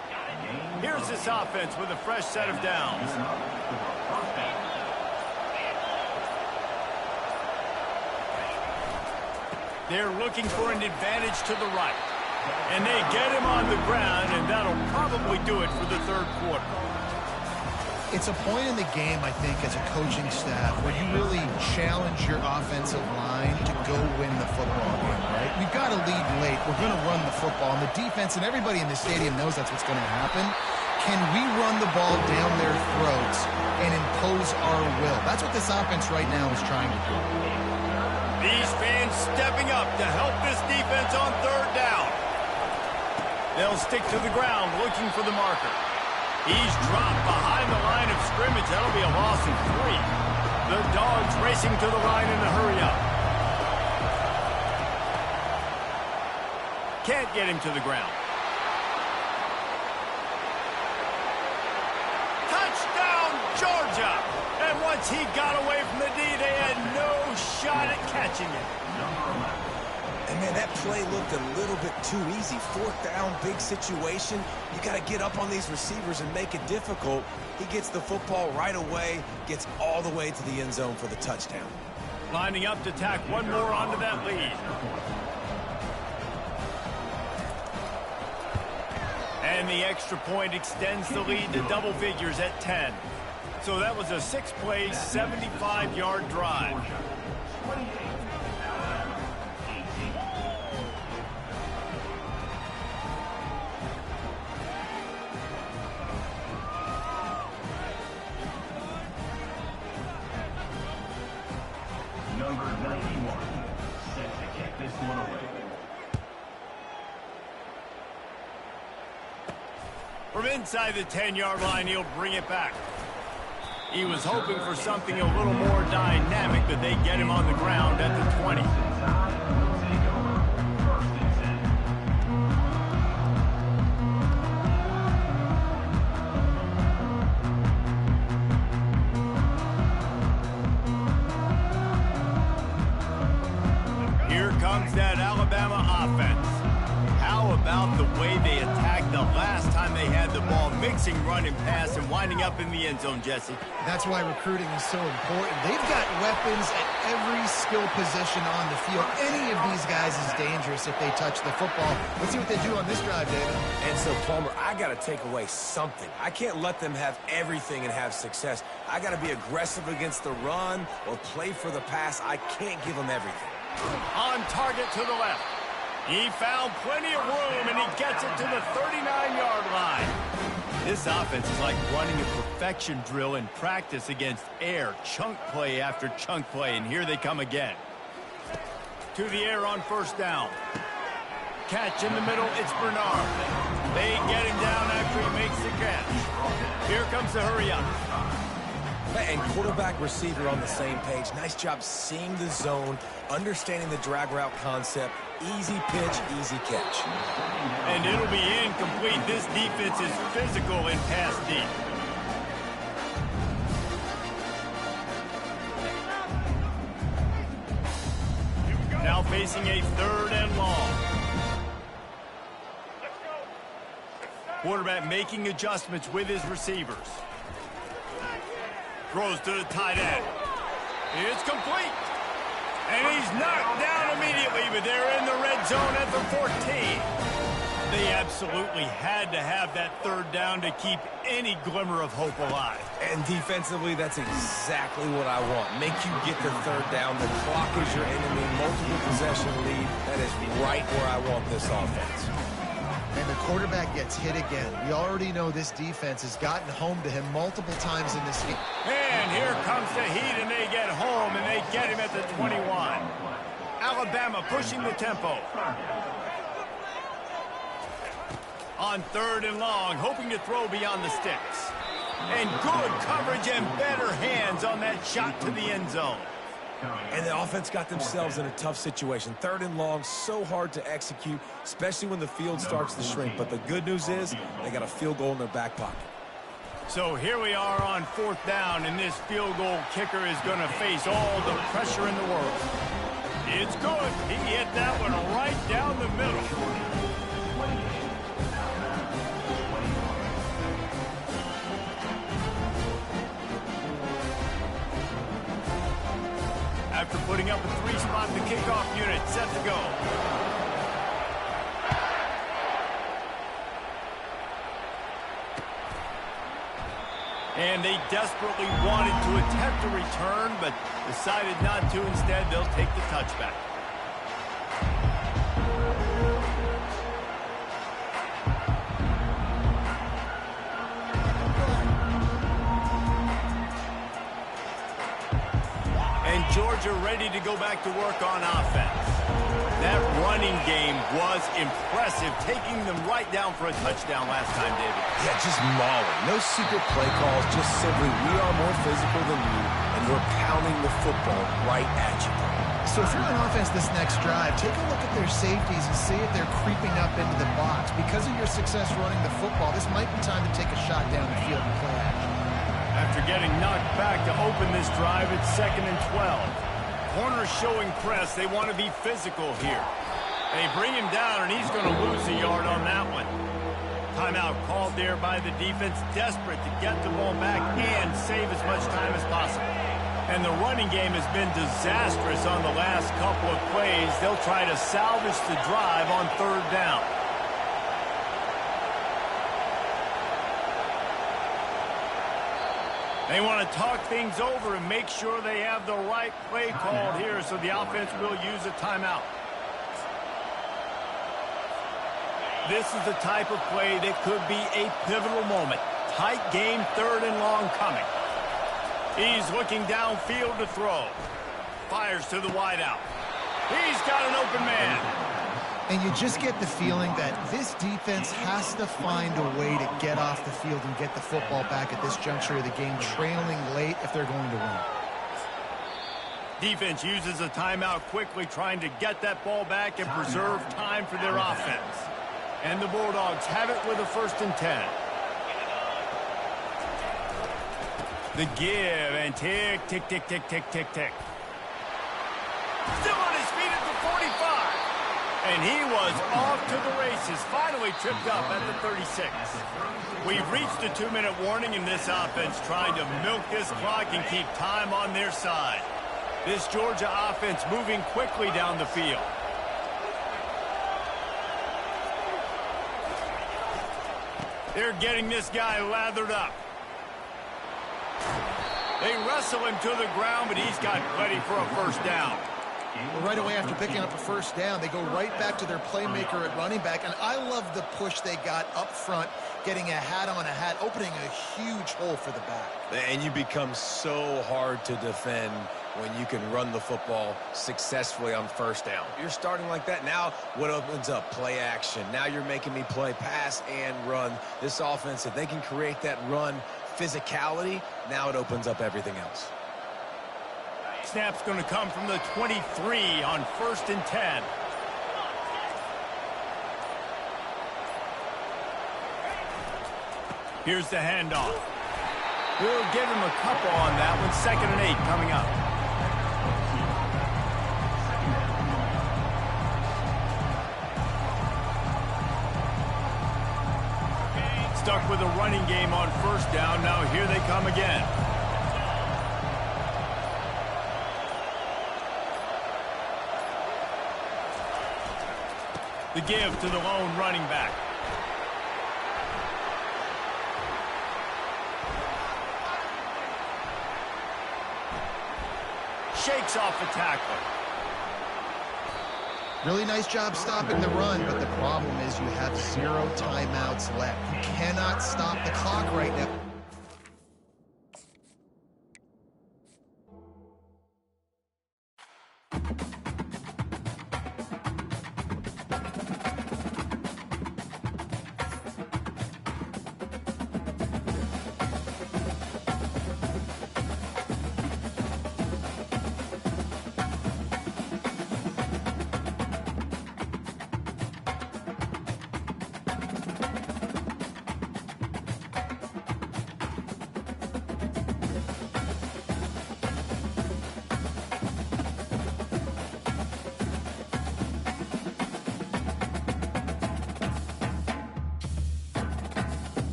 Here's this offense with a fresh set of downs. They're looking for an advantage to the right. And they get him on the ground, and that'll probably do it for the 3rd quarter. It's a point in the game, I think, as a coaching staff where you really challenge your offensive line to go win the football game, right? We've got to lead late. We're going to run the football. And the defense and everybody in the stadium knows that's what's going to happen. Can we run the ball down their throats and impose our will? That's what this offense right now is trying to do. These fans stepping up to help this defense on 3rd down. They'll stick to the ground looking for the marker. He's dropped behind the line of scrimmage. That'll be a loss of 3. The Dogs racing to the line in a hurry-up. Can't get him to the ground. Touchdown, Georgia! And once he got away from the D, they had no shot at catching it. And, man, that play looked a little bit too easy. 4th down, big situation. You got to get up on these receivers and make it difficult. He gets the football right away, gets all the way to the end zone for the touchdown. Lining up to tack one more onto that lead. And the extra point extends the lead to double figures at 10. So that was a 6-play, 75-yard drive. Number 91, set to kick this one away. From inside the 10-yard line, he'll bring it back. He was hoping for something a little more dynamic, but they get him on the ground at the 20. Here comes that Alabama offense. How about the way they attacked the last time they had the ball, mixing run and pass and winding up in the end zone, Jesse? That's why recruiting is so important. They've got weapons at every skill position on the field. Any of these guys is dangerous if they touch the football. Let's see what they do on this drive, David. And so, Palmer, I got to take away something. I can't let them have everything and have success. I got to be aggressive against the run or play for the pass. I can't give them everything. On target to the left. He found plenty of room, and he gets it to the 39-yard line. This offense is like running a perfection drill in practice against air, chunk play after chunk play, and here they come again. To the air on first down. Catch in the middle, it's Bernard. They get him down after he makes the catch. Here comes the hurry-up. And quarterback, receiver on the same page. Nice job seeing the zone, understanding the drag route concept. Easy pitch, easy catch. And it'll be incomplete. This defense is physical in pass deep. Now facing a 3rd and long. Quarterback making adjustments with his receivers. Throws to the tight end. It's complete. And he's knocked down immediately, but they're in the red zone at the 14. They absolutely had to have that 3rd down to keep any glimmer of hope alive. And defensively, that's exactly what I want. Make you get the 3rd down. The clock is your enemy. Multiple possession lead. That is right where I want this offense. And the quarterback gets hit again. We already know this defense has gotten home to him multiple times in this game. And here comes the heat, and they get home, and they get him at the 21. Alabama pushing the tempo. On 3rd and long, hoping to throw beyond the sticks. And good coverage and better hands on that shot to the end zone. And the offense got themselves in a tough situation. 3rd and long, so hard to execute, especially when the field starts to shrink. But the good news is they got a field goal in their back pocket. So here we are on 4th down, and this field goal kicker is going to face all the pressure in the world. It's good. He hit that one right down the middle. After putting up a 3-spot, the kickoff unit set to go. And they desperately wanted to attempt a return, but decided not to. Instead, they'll take the touchback. And Georgia ready to go back to work on offense. That running game was impressive, taking them right down for a touchdown last time, David. Yeah, just mauling. No secret play calls, just simply we are more physical than you, and we're pounding the football right at you. So if you're on offense this next drive, take a look at their safeties and see if they're creeping up into the box. Because of your success running the football, this might be time to take a shot down the field and play action. After getting knocked back to open this drive, it's 2nd and 12. Corners showing press. They want to be physical here. They bring him down, and he's going to lose a yard on that one. Timeout called there by the defense, desperate to get the ball back and save as much time as possible. And the running game has been disastrous on the last couple of plays. They'll try to salvage the drive on 3rd down. They want to talk things over and make sure they have the right play called here, so the offense will use a timeout. This is the type of play that could be a pivotal moment. Tight game, 3rd and long coming. He's looking downfield to throw. Fires to the wideout. He's got an open man. And you just get the feeling that this defense has to find a way to get off the field and get the football back at this juncture of the game, trailing late if they're going to win. Defense uses a timeout quickly, trying to get that ball back and preserve time for their offense. And the Bulldogs have it with a 1st and 10. The give and tick, tick, tick, tick, tick, tick, tick. Still on his feet at the 45. And he was off to the races, finally tripped up at the 36. We've reached a 2-minute warning in this offense, trying to milk this clock and keep time on their side. This Georgia offense moving quickly down the field. They're getting this guy lathered up. They wrestle him to the ground, but he's got plenty for a 1st down. Well, right away after picking up a 1st down, they go right back to their playmaker at running back. And I love the push they got up front, getting a hat on a hat, opening a huge hole for the back. And you become so hard to defend when you can run the football successfully on 1st down. You're starting like that. Now what opens up? Play action. Now you're making me play pass and run. This offense, if they can create that run physicality, now it opens up everything else. Snap's going to come from the 23 on 1st and 10. Here's the handoff. We'll give him a couple on that one. 2nd and 8 coming up. Stuck with a running game on 1st down. Now here they come again. The give to the lone running back. Shakes off the tackle. Really nice job stopping the run, but the problem is you have 0 timeouts left. You cannot stop the clock right now.